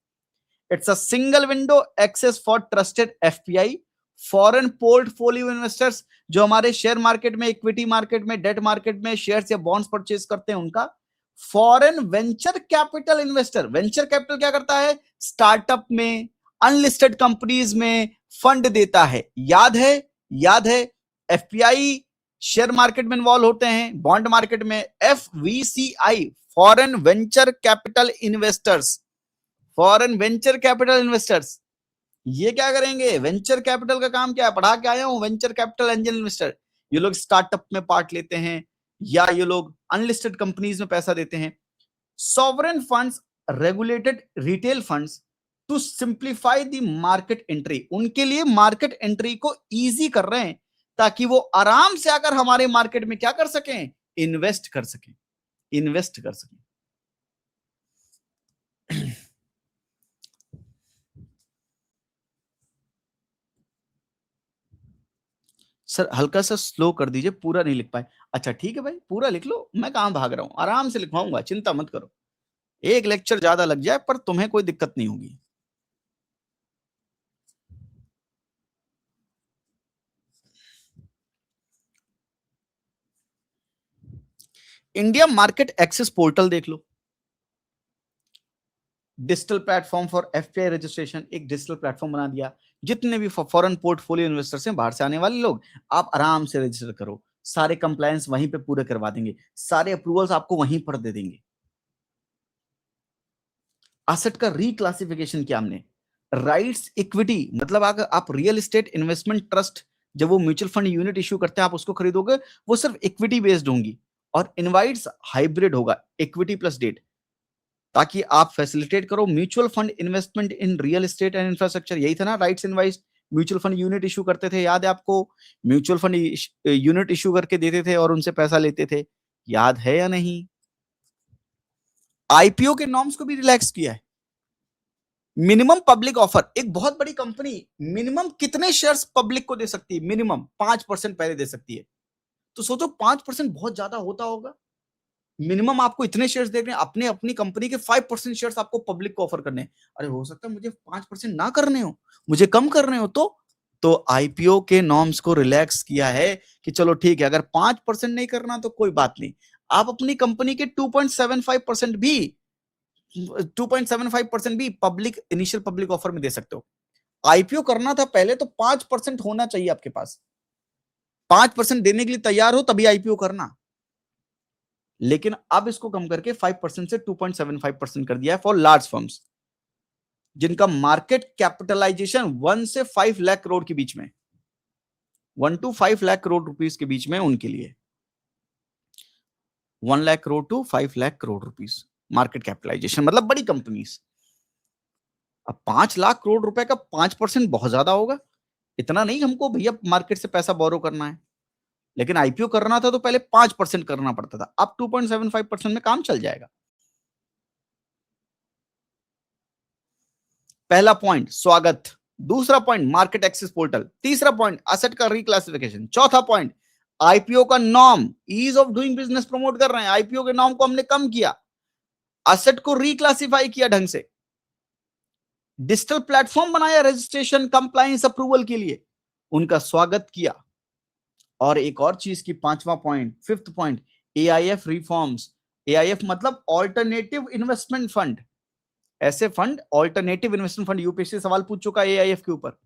It's a single window access for trusted FPI, foreign portfolio investors, जो हमारे शेयर मार्केट में, इक्विटी मार्केट में, डेट मार्केट में शेयर्स या बॉन्ड्स परचेज करते हैं उनका। Foreign venture capital investor, venture capital क्या करता है, स्टार्टअप में, अनलिस्टेड कंपनीज में फंड देता है। याद है, याद है, एफपीआई शेयर मार्केट में इन्वॉल्व होते हैं, बॉन्ड मार्केट में FVCI, foreign venture capital investors, foreign venture capital investors. ये क्या करेंगे, वेंचर कैपिटल का काम क्या है, पढ़ा के आया हूं, वेंचर कैपिटल एंजल इन्वेस्टर। ये लोग स्टार्टअप में पार्ट लेते हैं या ये लोग अनलिस्टेड कंपनीज में पैसा देते हैं। Sovereign funds, regulated retail funds to simplify the market entry, उनके लिए मार्केट एंट्री को इजी कर रहे हैं ताकि वो आराम से आकर हमारे मार्केट में क्या कर सकें, इन्वेस्ट कर सकें, इन्वेस्ट कर सकें। सर हल्का सा स्लो कर दीजिए, पूरा नहीं लिख पाए। अच्छा ठीक है भाई, पूरा लिख लो, मैं कहां भाग रहा हूं, आराम से लिखवाऊंगा, चिंता मत करो। एक लेक्चर ज्यादा लग जाए पर तुम्हें कोई दिक्कत नहीं होगी। इंडिया मार्केट एक्सेस पोर्टल देख लो, digital platform for FPI registration, एक डिजिटल प्लेटफॉर्म बना दिया। जितने भी फॉरेन पोर्टफोलियो इन्वेस्टर्स हैं, बाहर से आने वाले लोग, आप आराम से रजिस्टर करो, सारे कंप्लायंस वहीं पे पूरे करवा देंगे, सारे अप्रूवल्स आपको वहीं पर दे देंगे। एसेट का रिक्लासिफिकेशन किया हमने, राइट्स इक्विटी मतलब अगर आप रियल एस्टेट इन्वेस्टमेंट ट्रस्ट, जब वो म्यूचुअल फंड यूनिट इश्यू करते हैं आप उसको खरीदोगे, वो सिर्फ इक्विटी बेस्ड होंगी। और इनवाइट्स हाइब्रिड होगा, इक्विटी प्लस डेट, ताकि आप फैसिलिटेट करो mutual fund investment in real estate and infrastructure. यही था ना, rights invoice, mutual fund unit issue करते थे, याद है आपको, म्यूचुअल फंड यूनिट इशू करके देते थे और उनसे पैसा लेते थे, याद है या नहीं। आईपीओ के नॉर्म्स को भी रिलैक्स किया है। मिनिमम पब्लिक ऑफर, एक बहुत बड़ी कंपनी मिनिमम कितने शेयर्स पब्लिक को दे सकती है, मिनिमम 5% पहले दे सकती है। तो सोचो 5% बहुत ज्यादा होता होगा। मिनिमम आपको इतने शेयर्स दे रहे हैं, अपने अपनी कंपनी के 5% शेयर्स आपको पब्लिक को ऑफर करने हैं। अरे हो सकता है मुझे 5% ना करने हो, मुझे कम करने हो, तो आईपीओ के नॉर्म्स को रिलैक्स किया है कि चलो ठीक है, अगर 5% नहीं करना तो कोई बात नहीं, आप अपनी कंपनी के 2.75% भी, 2.75% भी पब्लिक, इनिशियल पब्लिक ऑफर में दे सकते हो। आईपीओ करना था पहले तो 5% होना चाहिए आपके पास, 5% देने के लिए तैयार हो तभी आईपीओ करना। लेकिन अब इसको कम करके 5% से 2.75% कर दिया है फॉर लार्ज फर्म्स। जिनका मार्केट कैपिटलाइजेशन 1 से 5 लाख करोड़ के बीच में, 1 to 5 लाख करोड़ रुपीस के बीच में, उनके लिए 1 lakh crore to 5 lakh crore rupees market capitalisation, मतलब बड़ी कंपनीज। अब 5 लाख करोड़ रुपए का 5% बहुत ज्यादा होगा। इतना नहीं हमको भैया मार्केट से पैसा बोरो करना है, लेकिन आईपीओ करना था तो पहले 5% करना पड़ता था, अब 2.75% में काम चल जाएगा। पहला पॉइंट स्वागत, दूसरा पॉइंट मार्केट एक्सेस पोर्टल, तीसरा पॉइंट असेट का रिक्लासिफिकेशन, चौथा पॉइंट आईपीओ का norm, ease of doing business promote कर रहे हैं, आईपीओ के नॉर्म को हमने कम किया, असेट को रिक्लासिफाई किया ढंग से, डिजिटल प्लेटफॉर्म बनाया रजिस्ट्रेशन कंप्लायंस अप्रूवल के लिए, उनका स्वागत किया। और एक और चीज की पांचवा point, fifth point, AIF reforms. AIF मतलब ऑल्टरनेटिव इन्वेस्टमेंट फंड, ऐसे fund, alternative investment fund, UPSC सवाल पूछ चुका है एआईएफ के ऊपर।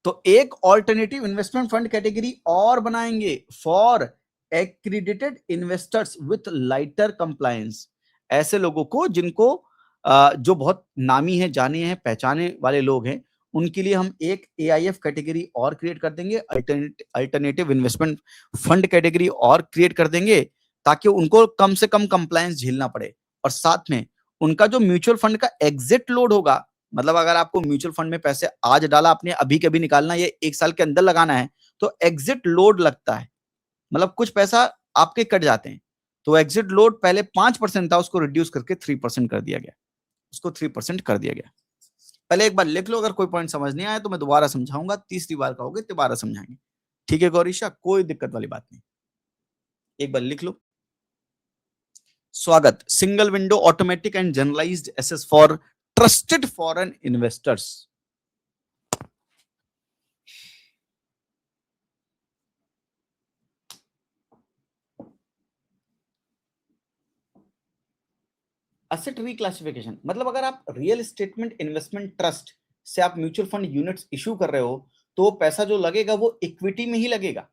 तो एक ऑल्टरनेटिव इन्वेस्टमेंट फंड कैटेगरी और बनाएंगे for accredited investors with lighter compliance, ऐसे लोगों को जिनको जो बहुत नामी है, जाने हैं, पहचाने वाले लोग हैं, उनके लिए हम एक एआईएफ कैटेगरी और क्रिएट कर देंगे, अल्टरनेटिव इन्वेस्टमेंट फंड कैटेगरी और क्रिएट कर देंगे, ताकि उनको कम से कम कंप्लायंस झेलना पड़े। और साथ में उनका जो म्यूचुअल फंड का एग्जिट लोड होगा, मतलब अगर आपको म्यूचुअल फंड में पैसे आज डाला, आपने अभी कभी निकालना, ये 1 साल के अंदर लगाना है, तो एग्जिट लोड लगता है, मतलब कुछ पैसा आपके कट जाते हैं। तो एग्जिट लोड पहले 5% था, उसको रिड्यूस करके 3% कर दिया गया, उसको 3% कर दिया गया। पहले एक बार लिख लो, अगर कोई पॉइंट समझ नहीं आया तो मैं दोबारा समझाऊंगा, तीसरी बार कहोगे दोबारा समझाएंगे, ठीक है गौरीशा, कोई दिक्कत वाली बात नहीं, एक बार लिख लो। Swagat, single window automatic and generalised access for trusted foreign investors. Asset reclassification मतलब अगर आप रियल एस्टेटमेंट इन्वेस्टमेंट ट्रस्ट से आप म्यूचुअल फंड यूनिट्स इश्यू कर रहे हो, तो पैसा जो लगेगा वो इक्विटी में ही लगेगा,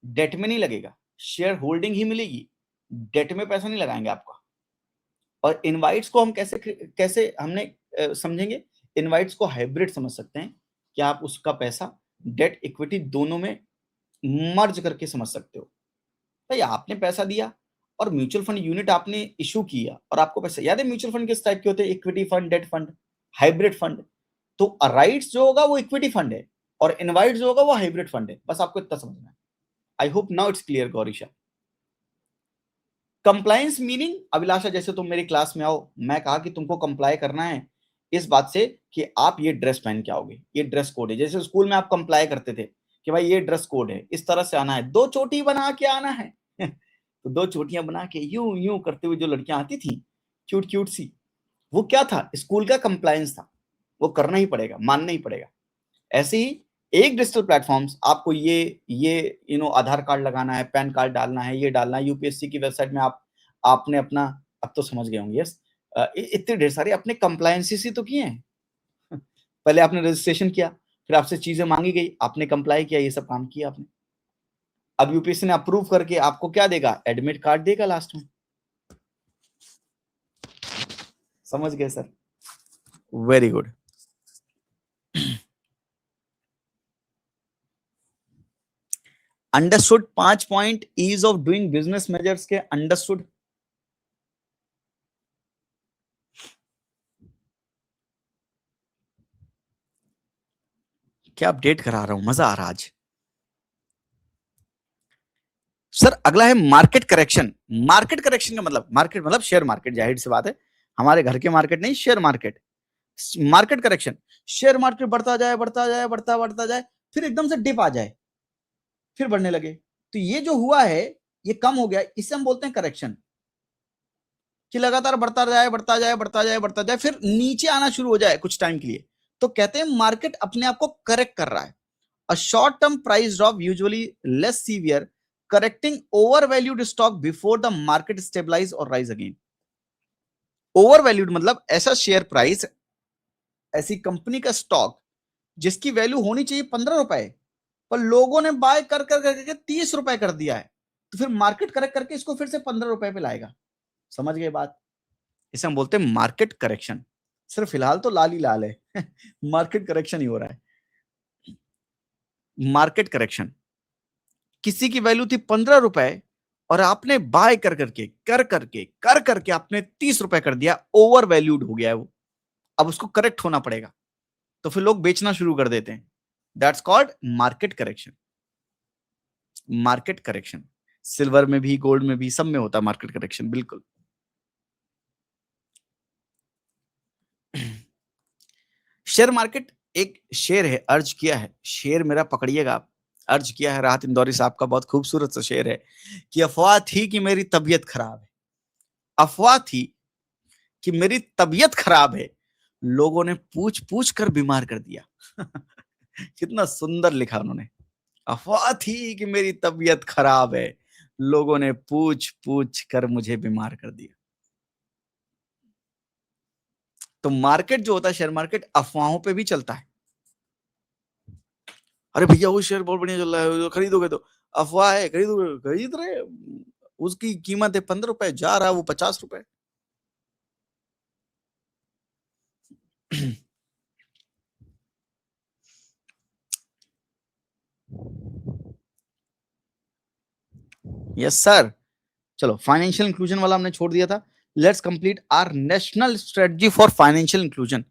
डेट में नहीं लगेगा, शेयर होल्डिंग ही मिलेगी, डेट में पैसा नहीं लगाएंगे आपका। और इनवाइट्स को हम कैसे कैसे हमने समझेंगे, इनवाइट्स को हाइब्रिड समझ सकते हैं कि आप उसका पैसा डेट इक्विटी दोनों में मर्ज करके समझ सकते हो। भाई आपने पैसा दिया और म्यूचुअल फंड यूनिट आपने इशू किया और आपको पैसा, याद है म्यूचुअल फंड किस टाइप के होते हैं, equity fund, debt fund, hybrid fund. तो राइट्स जो होगा वो इक्विटी फंड है और इनवाइट जो होगा वो हाइब्रिड फंड है, बस आपको इतना समझना है। I hope now it's clear Gaurisha. Compliance meaning, Abhilasha जैसे तुम मेरी क्लास में आओ, मैं कहा कि तुमको कंप्लाई करना है इस बात से कि आप ये ड्रेस पहन के आओगे, ये ड्रेस कोड है, जैसे स्कूल में आप कंप्लाई करते थे कि भाई ये ड्रेस कोड है, इस तरह से आना है, 2 चोटी बना के आना है तो 2 चोटियां बना के यूं यूं करते हुए जो लड़कियां आती थी क्यूट क्यूट सी, वो क्या था, स्कूल का कंप्लायंस था, वो करना ही पड़ेगा, मानना ही पड़ेगा। ऐसे ही एक डिजिटल प्लेटफॉर्म्स आपको ये आधार कार्ड लगाना है, पैन कार्ड डालना है, ये डालना है, यूपीएससी की वेबसाइट में आपने अपना, अब तो समझ गए होंगे, यस, इतने ढेर सारे अपने कंप्लायंसेस ही तो किए हैं पहले आपने रजिस्ट्रेशन किया, फिर आपसे चीजें मांगी गई, आपने कंप्लाई किया, ये सब काम किया आपने। अब यूपीएससी ने अप्रूव करके आपको क्या देगा, एडमिट कार्ड देगा लास्ट में। समझ गए sir, very good. Understood, 5 point ease of doing business measures के अंडरस्टूड। क्या अपडेट करा रहा हूं, मजा आ रहा आज। सर अगला है मार्केट करेक्शन। मार्केट करेक्शन का मतलब, मार्केट मतलब शेयर मार्केट, जाहिर सी बात है, हमारे घर के मार्केट नहीं, share market. Market correction, share market बढ़ता जाए बढ़ता जाए बढ़ता जाए, फिर एकदम से डिप आ जाए, फिर बढ़ने लगे, तो ये जो हुआ है ये कम हो गया, इसे हम बोलते हैं करेक्शन। कि लगातार बढ़ता जाए बढ़ता जाए बढ़ता जाए बढ़ता जाए, फिर नीचे आना शुरू हो जाए कुछ टाइम के लिए, तो कहते हैं मार्केट अपने आप को करेक्ट कर रहा है। A short term price drop usually less severe, correcting over valued stock before the market stabilise और राइज अगेन। ओवर वैल्यूड मतलब ऐसा शेयर प्राइस, ऐसी कंपनी का स्टॉक जिसकी वैल्यू होनी चाहिए 15 रुपए, पर लोगों ने बाय कर कर करके 30 रुपए कर दिया है, तो फिर मार्केट करेक्ट करके इसको फिर से 15 रुपए पे लाएगा। समझ गए बात, इसे हम बोलते हैं मार्केट करेक्शन। सिर्फ फिलहाल तो लाल ही लाल है। मार्केट करेक्शन ही हो रहा है। मार्केट करेक्शन, किसी की वैल्यू थी 15 रुपए और आपने बाय कर करके आपने 30 रुपए कर दिया, ओवर वैल्यूड हो गया है वो। अब उसको करेक्ट होना पड़ेगा, तो फिर लोग बेचना शुरू कर देते हैं। That's called market correction. Market correction silver में भी, गोल्ड में भी, सब में होता है मार्केट करेक्शन, बिल्कुल। शेयर मार्केट, एक शेर है, अर्ज किया है, शेर मेरा पकड़िएगा आप। अर्ज किया है राहत इंदौरी साहब का, बहुत खूबसूरत सा शेर है कि अफवाह थी कि मेरी तबीयत खराब है। अफवाह थी कि मेरी तबीयत खराब है, लोगों ने पूछ पूछ कर बीमार कर दिया। कितना सुंदर लिखा उन्होंने। अफवाह थी कि मेरी तबीयत खराब है, लोगों ने पूछ पूछ कर मुझे बीमार कर दिया। तो मार्केट जो होता है, शेयर मार्केट, अफवाहों पे भी चलता है। अरे भैया वो शेयर बहुत बढ़िया चल रहा है, खरीदोगे तो? अफवाह है, खरीदोगे? खरीद रहे, उसकी कीमत है 15 रुपए, जा रहा है वो 50 रुपए। Yes sir. चलो, फाइनेंशियल इंक्लूजन वाला हमने छोड़ दिया था। Let's complete our national strategy for financial inclusion.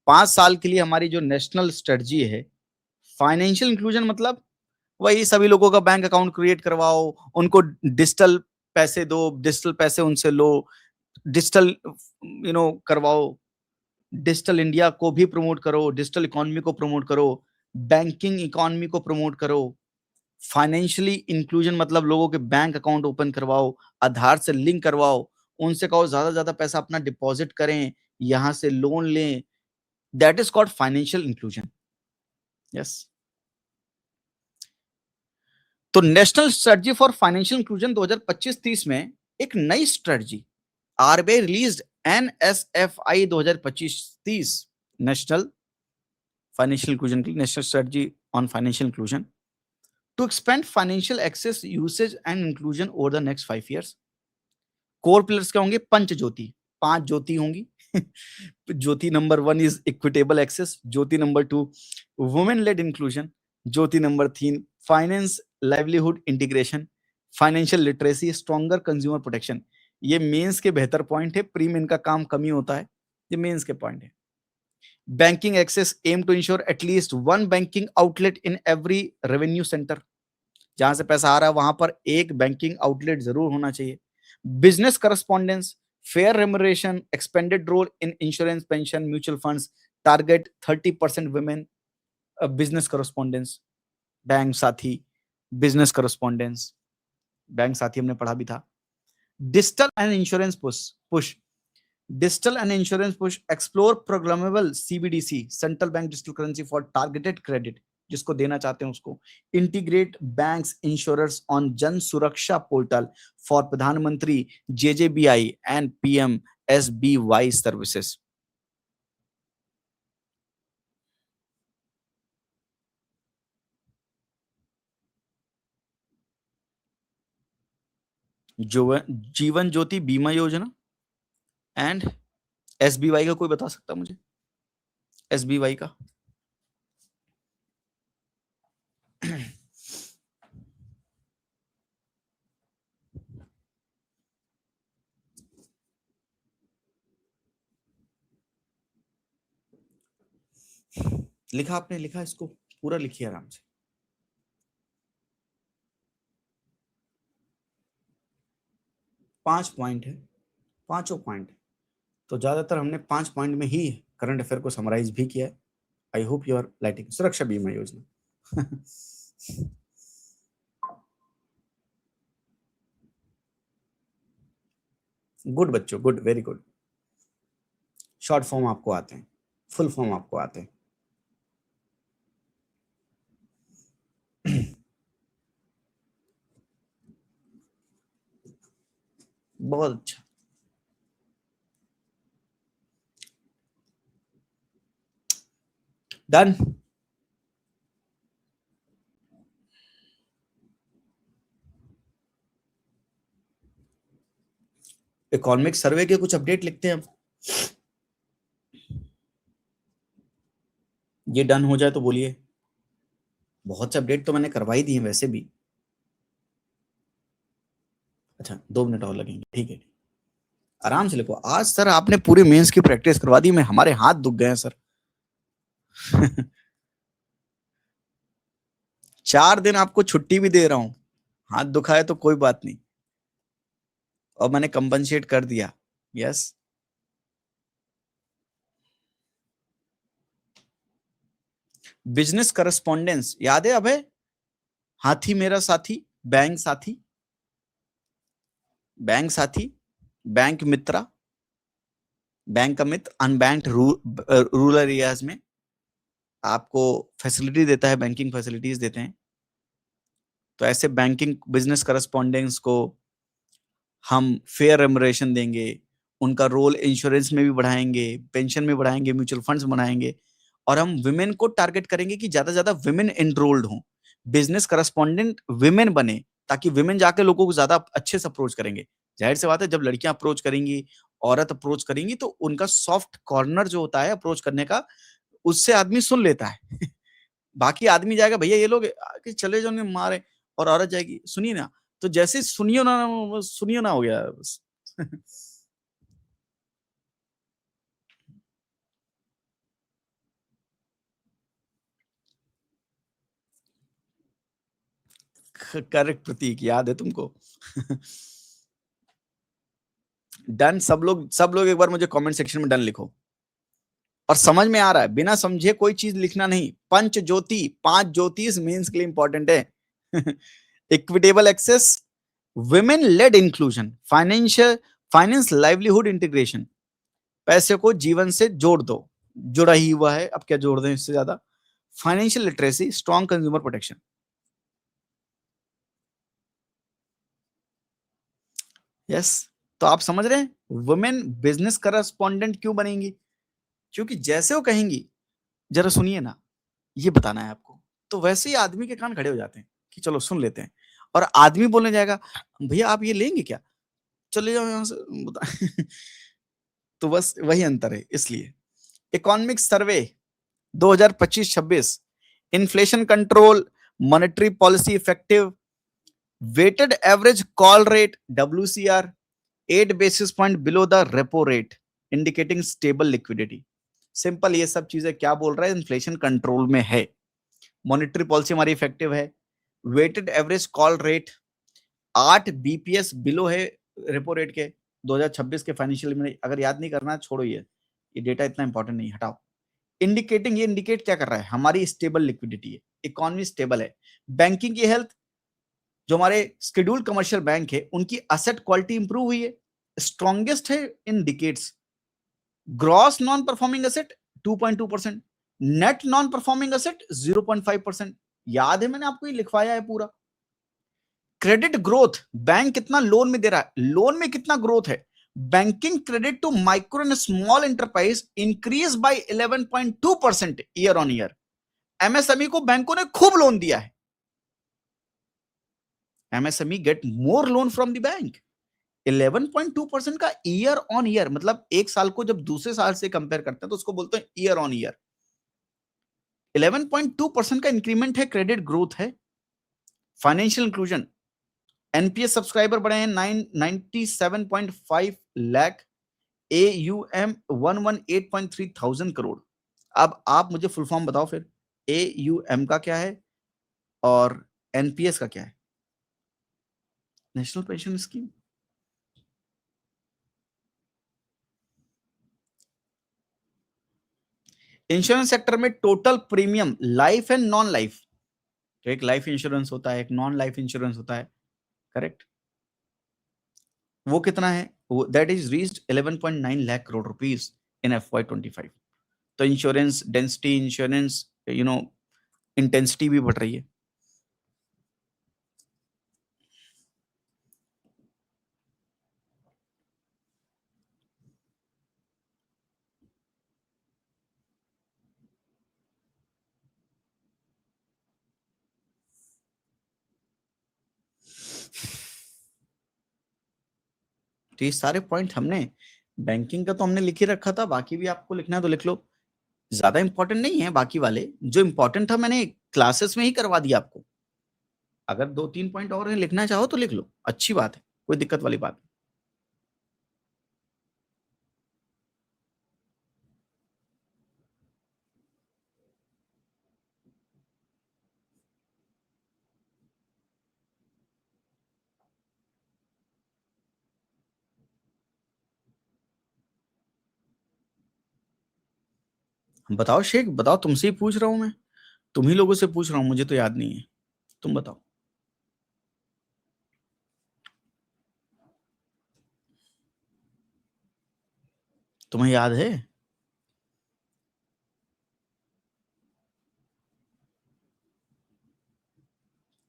5 साल के लिए हमारी जो नेशनल स्ट्रेटजी है, फाइनेंशियल इंक्लूजन मतलब वही सभी लोगों का बैंक अकाउंट क्रिएट करवाओ, उनको डिजिटल पैसे दो, डिजिटल पैसे उनसे लो, डिजिटल करवाओ, डिजिटल इंडिया को भी प्रमोट करो, डिजिटल इकोनॉमी को प्रमोट करो, बैंकिंग इकोनॉमी को प्रमोट करो। फाइनेंशियली इंक्लूजन मतलब लोगों के बैंक अकाउंट ओपन करवाओ, आधार से लिंक करवाओ, उनसे कहो ज्यादा से ज्यादा पैसा अपना डिपॉजिट करें, यहां से लोन लें। That is called financial inclusion. Yes. तो national strategy for financial inclusion 2025-30 में एक नई strategy RBI released, NSFI 2025-30, national financial inclusion की national strategy on financial inclusion to expand financial access usage and inclusion over the next 5 years। Core pillars क्या होंगे? पंच ज्योति, 5 ज्योति होंगी। ज्योति नंबर 1 इज इक्विटेबल एक्सेस, ज्योति नंबर 2 वुमेन लेड इंक्लूजन, ज्योति number 3 finance livelihood integration, financial literacy, stronger consumer protection. ये मेंस के बेहतर पॉइंट है, प्री मेन का काम कम ही होता है, ये मेंस के पॉइंट है। Banking access aim to ensure at least 1 banking outlet in every revenue centre. जहां से पैसा आ रहा है वहां पर एक बैंकिंग आउटलेट जरूर होना चाहिए। Business correspondence, fair remuneration, expanded role in insurance, pension, mutual funds, target 30% women business correspondence. Bank Saathi, business correspondence, bank Saathi हमने पढ़ा भी था। Digital and insurance push, digital and insurance push, explore programmable CBDC, central bank digital currency for targeted credit, जिसको देना चाहते हैं उसको। Integrate banks insurers on जन सुरक्षा पोर्टल फॉर प्रधानमंत्री जेजेबीआई एंड पीएम एसबीवाई सर्विसेज। जो जीवन ज्योति बीमा योजना एंड एसबीवाई का कोई बता सकता मुझे? एसबीवाई का लिखा आपने? लिखा? इसको पूरा लिखिए आराम से। 5 पॉइंट है, पांचों पॉइंट। तो ज्यादातर हमने 5 पॉइंट में ही करंट अफेयर को समराइज भी किया है। I hope you are lighting. Suraksha Bima Yojana. Good बच्चों, good, very good. Short form आपको आते हैं, फुल फॉर्म आपको आते हैं। बहुत अच्छा। डन। इकोनॉमिक सर्वे के कुछ अपडेट लिखते हैं हम। ये डन हो जाए तो बोलिए। बहुत से अपडेट तो मैंने करवाई दी है वैसे भी। अच्छा 2 मिनट और लगेंगे, ठीक है। आराम से लिखो। आज सर आपने पूरे मेंस की प्रैक्टिस करवा दी, मैं हमारे हाथ दुख गए हैं सर। 4 दिन आपको छुट्टी भी दे रहा हूं, हाथ दुखाए तो कोई बात नहीं, और मैंने कंपनसेट कर दिया। यस। बिजनेस करस्पॉन्डेंस याद है अभय? हाथी मेरा साथी, बैंक साथी, बैंक साथी, बैंक मित्रा, बैंक का मित्र, अनबैंक्ड रूरल एरियाज में आपको फैसिलिटी देता है, बैंकिंग फैसिलिटीज देते हैं। तो ऐसे बैंकिंग बिजनेस करस्पॉन्डेंस को हम फेयर रेमुनरेशन देंगे, उनका रोल इंश्योरेंस में भी बढ़ाएंगे, पेंशन में बढ़ाएंगे, म्यूचुअल फंड्स बनाएंगे, और हम विमेन को टारगेट करेंगे कि ज्यादा से ज्यादा विमेन एनरोल्ड हों, बिजनेस करस्पॉन्डेंट विमेन बने, ताकि विमेन जाके लोगों को ज्यादा अच्छे से अप्रोच करेंगे। जाहिर सी बात है, जब लड़कियां अप्रोच करेंगी, औरत अप्रोच करेंगी, तो उनका सॉफ्ट कॉर्नर जो होता है अप्रोच करने का, उससे आदमी सुन लेता है। बाकी आदमी जाएगा भैया ये लोग आके चले जाओ मारे, और औरत जाएगी सुनिए ना, तो जैसे सुनियो ना हो गया बस। करेक्ट प्रतीक, याद है तुमको? डन। सब लोग एक बार मुझे कमेंट सेक्शन में डन लिखो। और समझ में आ रहा है, बिना समझे कोई चीज लिखना नहीं। पंच ज्योति, 5 ज्योतिष मेंस के लिए इंपॉर्टेंट है। Equitable access, women led inclusion, financial finance livelihood integration, पैसे को जीवन से जोड़ दो, जुड़ा ही हुआ है, अब क्या जोड़ दें इससे ज्यादा। Financial literacy, strong consumer protection. Yes. तो आप समझ रहे हैं वुमेन बिजनेस करस्पॉन्डेंट क्यों बनेंगी? क्योंकि जैसे वो कहेंगी, जरा सुनिए ना, ये बताना है आपको, तो वैसे ही आदमी के कान खड़े हो जाते हैं कि चलो सुन लेते हैं। और आदमी बोलने जाएगा, भैया आप ये लेंगे क्या, चले जाओ यहां से बता। तो बस वही अंतर है। इसलिए economic survey 2025-26, inflation control, monetary policy effective, weighted average call rate WCR 8 basis point below the repo rate, indicating stable liquidity. Simple, ये सब चीजें क्या बोल रहा है? इन्फ्लेशन कंट्रोल में है, मॉनेटरी पॉलिसी हमारी इफेक्टिव है, weighted average call rate 8 BPS below है रेपो रेट के। 2026 के फाइनेंशियल में, अगर याद नहीं करना छोड़ो, ये डेटा इतना इंपॉर्टेंट नहीं, हटाओ। इंडिकेटिंग, ये इंडिकेट क्या कर रहा है? हमारी स्टेबल लिक्विडिटी है, इकोनॉमी स्टेबल है। बैंकिंग की हेल्थ, जो हमारे शेड्यूल्ड कमर्शियल बैंक है उनकी असेट क्वालिटी इंप्रूव हुई है, स्ट्रॉन्गेस्ट है in decades. Gross non performing asset 2.2%, net non performing asset 0.5%। याद है मैंने आपको ये लिखवाया है पूरा। क्रेडिट ग्रोथ, बैंक कितना लोन में दे रहा है, लोन में कितना ग्रोथ है। Banking credit to micro and small enterprise increase by 11.2% year on year. MSME को बैंकों ने खूब लोन दिया है। MSME get more loan from the bank. 11.2% का ईयर ऑन ईयर, मतलब एक साल को जब दूसरे साल से कंपेयर करते हैं तो उसको बोलते हैं ईयर ऑन ईयर। 11.2% का इंक्रीमेंट है, क्रेडिट ग्रोथ है। फाइनेंशियल इंक्लूजन, एनपीएस सब्सक्राइबर बढ़े हैं 97.5 लाख, AUM 118.3 thousand करोड़। अब आप मुझे फुल फॉर्म बताओ फिर, AUM का क्या है और एनपीएस का क्या है? National pension scheme. Insurance sector में total premium, life and non life, तो एक लाइफ इंश्योरेंस होता है, एक नॉन लाइफ इंश्योरेंस होता है, करेक्ट? वो कितना है? वो that is reached 11.9 lakh crore rupees in FY 25। तो इंश्योरेंस डेंसिटी, इंश्योरेंस इंटेंसिटी भी बढ़ रही है। तो ये सारे पॉइंट हमने, बैंकिंग का तो हमने लिख ही रखा था, बाकी भी आपको लिखना है तो लिख लो। ज्यादा इंपॉर्टेंट नहीं है बाकी वाले, जो इंपॉर्टेंट था मैंने क्लासेस में ही करवा दिया आपको। अगर 2-3 पॉइंट और लिखना चाहो तो लिख लो, अच्छी बात है, कोई दिक्कत वाली बात नहीं। बताओ शेख, बताओ, तुमसे ही पूछ रहा हूं मैं, तुम ही लोगों से पूछ रहा हूं, मुझे तो याद नहीं है, तुम बताओ। तुम्हें याद है?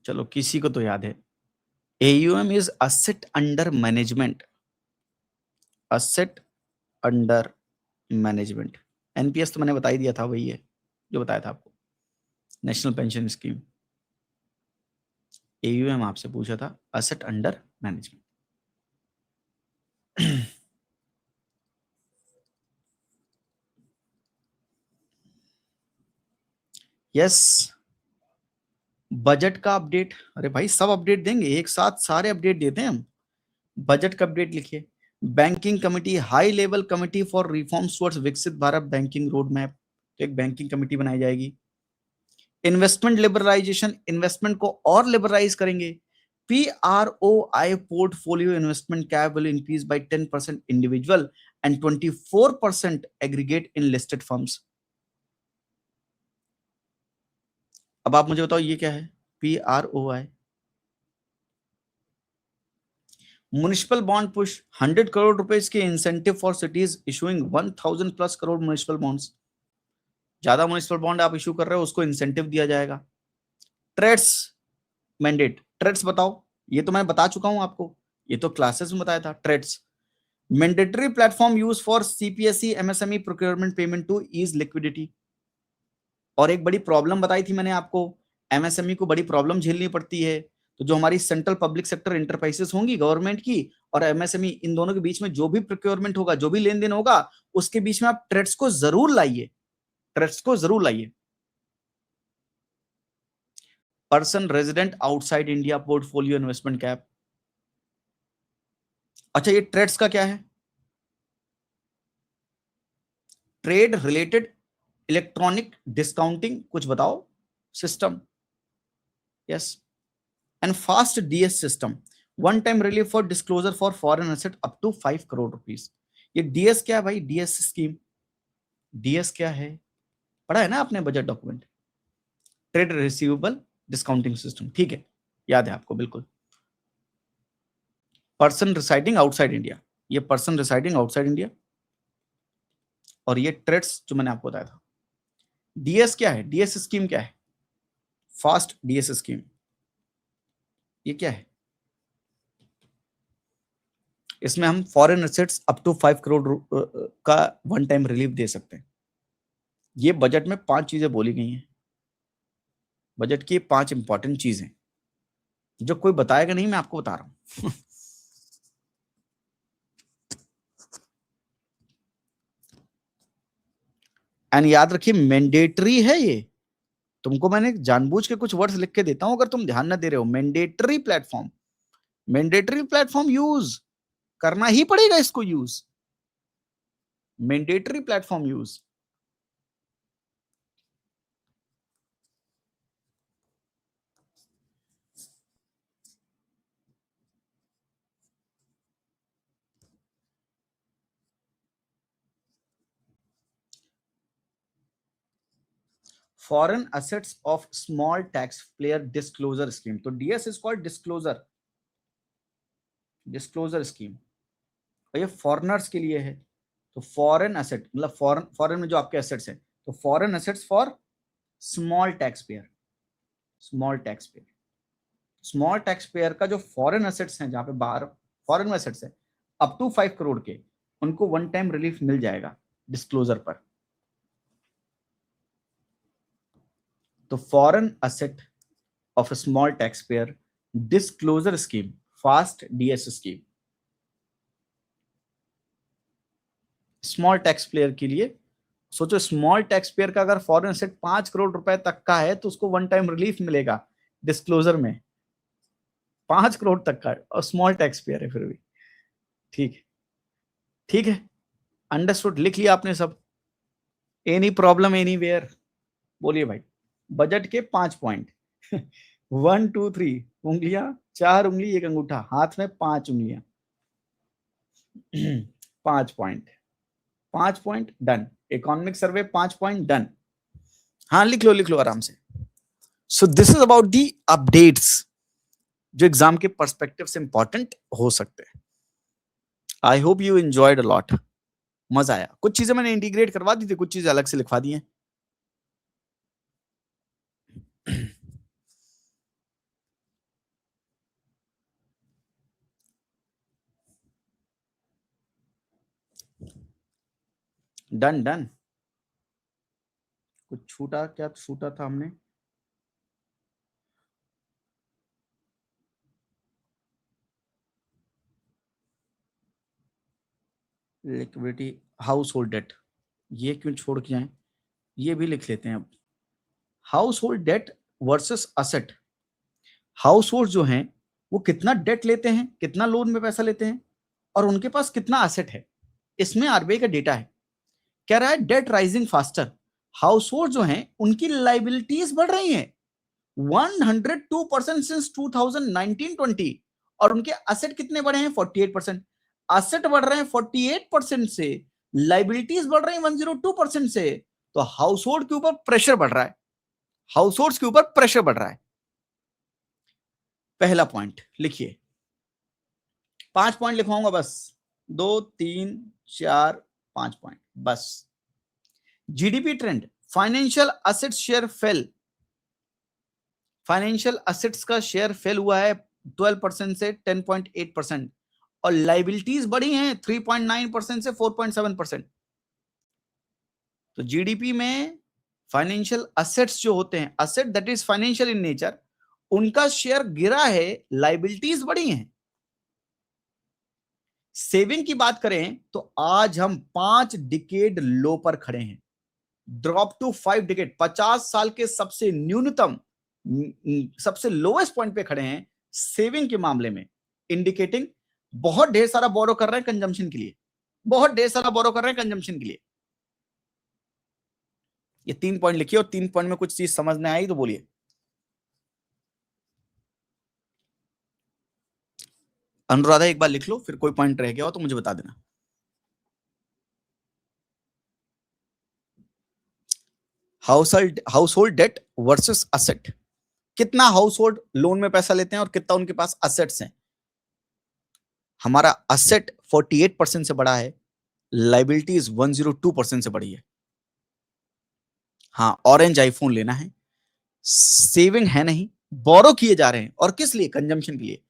चलो किसी को तो याद है। AUM is asset under management, asset under management. NPS तो मैंने बता ही दिया था, वही है जो बताया था आपको, नेशनल पेंशन स्कीम। एयूएम आपसे पूछा था, asset under management. Yes. Budget का अपडेट, अरे भाई सब अपडेट देंगे एक साथ, सारे अपडेट देते हैं हम। बजट का अपडेट लिखिए। Banking committee, high level committee for reforms towards विकसित भारत बैंकिंग रोड मैप, तो एक बैंकिंग कमिटी बनाई जाएगी। इन्वेस्टमेंट लिबरलाइजेशन, इन्वेस्टमेंट को और लिबरलाइज करेंगे। PROI portfolio investment cap will increase by 10% individual and 24% aggregate in listed firms। अब आप मुझे बताओ ये क्या है? PROI, municipal bond push, 100 crore रुपए के incentive for cities issuing 1000+ crore municipal bonds. ज्यादा म्युनिसिपल बॉन्ड आप इशू कर रहे हो उसको इंसेंटिव दिया जाएगा। ट्रेड्स मैंडेट, ट्रेड्स बताओ, ये तो मैं बता चुका हूं आपको, ये तो क्लासेस में बताया था। TReDS mandatory platform use for CPSE MSME procurement payment to ease liquidity. और एक बड़ी प्रॉब्लम बताई थी मैंने आपको, MSME को बड़ी प्रॉब्लम झेलनी पड़ती है, तो जो हमारी सेंट्रल पब्लिक सेक्टर इंटरप्राइजेस होंगी गवर्नमेंट की और MSME, इन दोनों के बीच में जो भी प्रोक्योरमेंट होगा, जो भी लेन देन होगा, उसके बीच में आप ट्रेड्स को जरूर लाइए, ट्रेड्स को जरूर लाइए। Person resident outside India portfolio investment cap. अच्छा ये ट्रेड्स का क्या है? ट्रेड रिलेटेड इलेक्ट्रॉनिक डिस्काउंटिंग कुछ बताओ system. Yes. And fast DS system, one time relief for disclosure for foreign asset up to 5 crore rupees. ये DS क्या है भाई? DS स्कीम, DS क्या है? पढ़ा है ना आपने budget document? Trade receivable discounting system, ठीक है, याद है आपको बिल्कुल। पर्सन रिसाइडिंग आउटसाइड इंडिया, ये पर्सन रिसाइडिंग आउटसाइड इंडिया, और ये ट्रेड्स जो मैंने आपको बताया था। DS क्या है? DS स्कीम क्या है? फास्ट DS स्कीम, ये क्या है? इसमें हम foreign assets up to 5 crore का वन टाइम रिलीफ दे सकते हैं। ये बजट में 5 चीजें बोली गई हैं, बजट की 5 इंपॉर्टेंट चीजें जो कोई बताएगा नहीं, मैं आपको बता रहा हूं। एंड याद रखिए मैंडेटरी है ये, तुमको मैंने जानबूझ के कुछ वर्ड्स लिख के देता हूं अगर तुम ध्यान ना दे रहे हो। Mandatory platform, mandatory platform use करना ही पड़ेगा, इसको use, mandatory platform use. Foreign assets of small tax payer disclosure scheme, तो DS is called disclosure, disclosure scheme, और ये फॉरेनर्स के लिए है। तो फॉरेन एसेट मतलब फॉरेन, फॉरेन में जो आपके एसेट्स हैं, तो foreign assets for small tax payer, small tax payer, small tax payer का जो फॉरेन एसेट्स हैं, जहां पे बाहर फॉरेन में एसेट्स है अप टू 5 करोड़ के, उनको वन टाइम रिलीफ मिल जाएगा डिस्क्लोजर पर। तो foreign asset of small tax payer disclosure scheme, fast DS scheme, small tax payer के लिए सोचो स्मॉल टैक्स पेयर का अगर फॉरेन एसेट 5 करोड़ रुपए तक का है तो उसको वन टाइम रिलीफ मिलेगा डिस्क्लोजर में, 5 करोड़ तक का है, और स्मॉल टैक्स पेयर है फिर भी। ठीक है, ठीक है, अंडरस्टूड, लिख लिया आपने सब। Any problem anywhere? बोलिए भाई। बजट के 5 पॉइंट 1 2 3, उंगलियां, 4 उंगली, एक अंगूठा, हाथ में 5 उंगलियां। 5 point, 5 point done. Economic survey 5 point done. हाँ लिख लो आराम से। सो this is about the updates जो एग्जाम के पर्सपेक्टिव से इंपॉर्टेंट हो सकते हैं। आई hope you enjoyed a lot. मजा आया। कुछ चीजें मैंने इंटीग्रेट करवा दी थी, कुछ चीजें अलग से लिखवा दी हैं। Done done. कुछ छूटा? क्या छूटा था हमने? लिक्विडिटी, हाउस होल्ड डेट, ये क्यों छोड़ के आए? ये भी लिख लेते हैं अब। Household debt versus asset. Household जो हैं वो कितना डेट लेते हैं, कितना लोन में पैसा लेते हैं, और उनके पास कितना असेट है, इसमें आरबीआई का डेटा है। कह रहा है debt rising faster. Household जो हैं उनकी लाइबिलिटीज बढ़ रही हैं 102% सिंस 2019-20, और उनके असेट कितने बढ़े हैं? 48%। असेट बढ़ रहे हैं 48% से, लाइबिलिटीज बढ़ रही हैं 102% से, तो हाउस होल्ड के ऊपर प्रेशर बढ़ रहा है, हाउस होल्ड के ऊपर प्रेशर बढ़ रहा है। पहला पॉइंट लिखिए, 5 पॉइंट लिखवाऊंगा बस, 2 3 4 5 पॉइंट बस। GDP trend, financial assets share fail, financial assets का शेयर फेल हुआ है 12% से 10.8%, और लाइबिलिटीज बढ़ी हैं 3.9% से 4.7%। तो जीडीपी में फाइनेंशियल असेट्स जो होते हैं, asset that is financial in nature, उनका शेयर गिरा है, लाइबिलिटीज बढ़ी हैं। सेविंग की बात करें तो आज हम 5 डिकेड लो पर खड़े हैं, ड्रॉप टू 5 डिकेड, 50 साल के सबसे न्यूनतम, सबसे लोएस्ट पॉइंट पे खड़े हैं सेविंग के मामले में, इंडिकेटिंग बहुत ढेर सारा बोरो कर रहे हैं कंजम्पशन के लिए, बहुत ढेर सारा बोरो कर रहे हैं कंजम्पशन के लिए। ये 3 पॉइंट लिखिए, और 3 पॉइंट में कुछ चीज समझ में आई तो बोलिए। अनुराधा एक बार लिख लो, फिर कोई पॉइंट रह गया हो तो मुझे बता देना। Household debt versus asset, कितना हाउस होल्ड लोन में पैसा लेते हैं और कितना उनके पास असेट्स हैं। हमारा असेट 48% से बड़ा है, लाइबिलिटीज 102% से बड़ी है। हाँ, ऑरेंज आईफोन लेना है, सेविंग है नहीं, बोरो किए जा रहे हैं, और किस लिए? कंजम्पशन के लिए,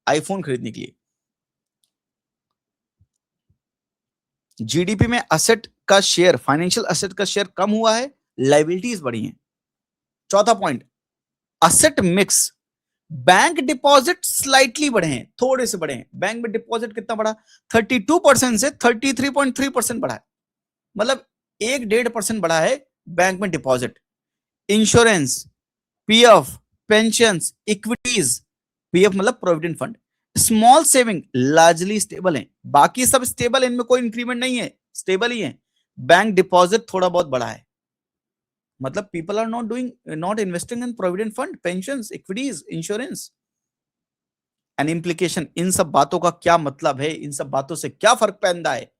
आईफोन खरीदने के लिए। जीडीपी में असेट का शेयर, फाइनेंशियल असेट का शेयर कम हुआ है, लाइबिलिटीज बढ़ी हैं। चौथा point, asset mix, bank deposit slightly बढ़े हैं, थोड़े से बढ़े हैं। बैंक में डिपॉजिट कितना बढ़ा? 32% से 33.3% बढ़ा है, मतलब 1-1.5% बढ़ा है बैंक में deposit. Insurance, PF, pension, equities, PF मतलब provident fund, small saving largely stable है, बाकी सब स्टेबल है, इनमें कोई इंक्रीमेंट नहीं है, स्टेबल ही है। बैंक डिपॉजिट थोड़ा बहुत बढ़ा है, मतलब people are not investing in provident fund, pension, equities, insurance. An implication, इन सब बातों का क्या मतलब है, इन सब बातों से क्या फर्क पैदा है?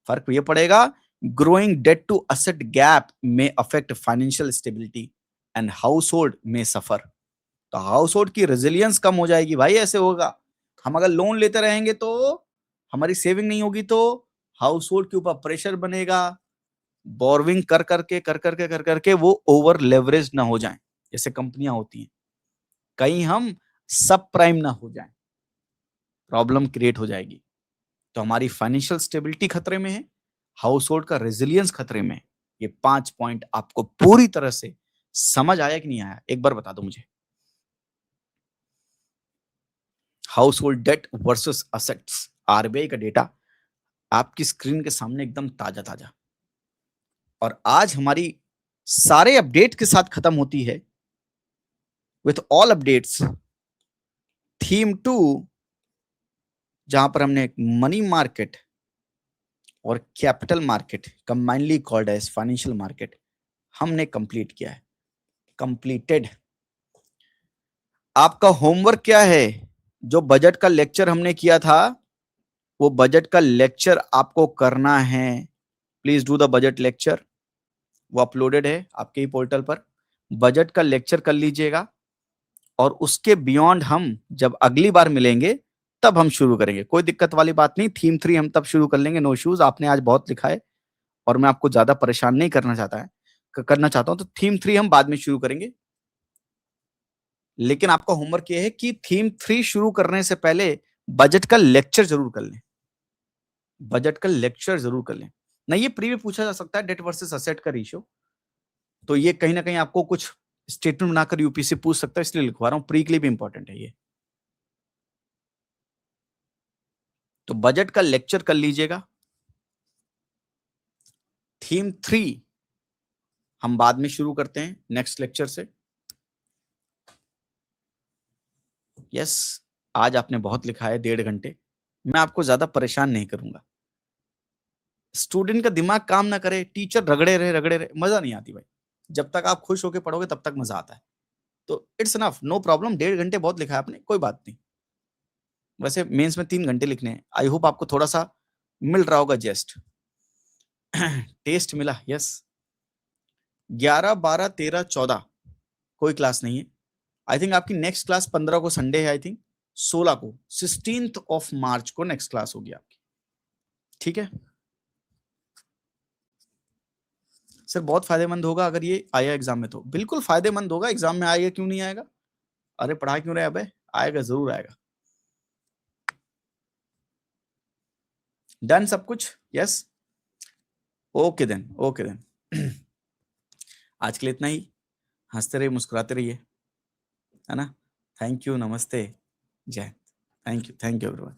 फर्क ये पड़ेगा, growing debt to asset gap में affect financial stability and household में सफर। तो हाउस होल्ड की रेजिलियंस कम हो जाएगी भाई, ऐसे होगा। हम अगर लोन लेते रहेंगे तो हमारी सेविंग नहीं होगी, तो हाउस होल्ड के ऊपर प्रेशर बनेगा, बोरविंग कर करके वो ओवर लेवरेज ना हो जाए, जैसे कंपनियां होती हैं, कहीं हम सब प्राइम ना हो जाए, प्रॉब्लम क्रिएट हो जाएगी। तो हमारी फाइनेंशियल स्टेबिलिटी खतरे में है, हाउस होल्ड का रेजिलियंस खतरे में है। ये 5 पॉइंट आपको पूरी तरह से समझ आया कि नहीं आया, एक बार बता दो मुझे। Household debt versus assets, RBI का डेटा आपकी स्क्रीन के सामने एकदम ताजा ताजा। और आज हमारी सारे अपडेट के साथ खत्म होती है विथ ऑल अपडेट्स थीम 2, जहां पर हमने मनी मार्केट और capital market combinedly called as financial market हमने कंप्लीट किया है। कंप्लीटेड। आपका होमवर्क क्या है? जो बजट का लेक्चर हमने किया था वो बजट का लेक्चर आपको करना है। Please do the budget lecture. वो अपलोडेड है आपके ही पोर्टल पर। बजट का लेक्चर कर लीजिएगा और उसके बियॉन्ड हम जब अगली बार मिलेंगे तब हम शुरू करेंगे। कोई दिक्कत वाली बात नहीं, थीम 3 हम तब शुरू कर लेंगे। No issues. आपने आज बहुत लिखा है और मैं आपको ज्यादा परेशान नहीं करना चाहता हूं, तो थीम 3 हम बाद में शुरू करेंगे। लेकिन आपका होमवर्क ये है कि थीम 3 शुरू करने से पहले बजट का लेक्चर जरूर कर लें। बजट का लेक्चर जरूर कर लें। नहीं, ये प्री में पूछा जा सकता है, डेट वर्सेस असेट का रेशियो। तो ये कहीं ना कहीं आपको कुछ स्टेटमेंट बनाकर यूपीसी पूछ सकता है, इसलिए लिखवा रहा हूं। प्री के लिए भी इंपॉर्टेंट है ये। तो बजट का लेक्चर कर लीजिएगा। थीम 3 हम बाद में शुरू करते हैं नेक्स्ट लेक्चर से। यस, आज आपने बहुत लिखा है, 1.5 घंटे। मैं आपको ज्यादा परेशान नहीं करूंगा। स्टूडेंट का दिमाग काम ना करे, टीचर रगड़े रहे, मजा नहीं आती भाई। जब तक आप खुश होकर पढ़ोगे तब तक मजा आता है। तो इट्स अनफ, नो प्रॉब्लम। 1.5 घंटे बहुत लिखा है आपने, कोई बात नहीं। वैसे मेंस में 3 घंटे लिखने हैं। आई होप आपको थोड़ा सा मिल रहा होगा जेस्ट। टेस्ट मिला। यस। 11, 12, 13, 14 कोई क्लास नहीं है। आई थिंक आपकी नेक्स्ट क्लास 15 को संडे है। आई थिंक 16 को, 16 मार्च को नेक्स्ट क्लास होगी आपकी। ठीक है सर, बहुत फायदेमंद होगा अगर ये आया एग्जाम में। तो बिल्कुल फायदेमंद होगा। एग्जाम में आएगा, क्यों नहीं आएगा? अरे पढ़ा क्यों रहे अबे, आएगा, जरूर आएगा। डन सब कुछ? Yes. Okay then, okay then. आज के लिए इतना ही। हंसते रहिए, मुस्कुराते रहिए, है ना। थैंक यू, नमस्ते, जय। Thank you everyone.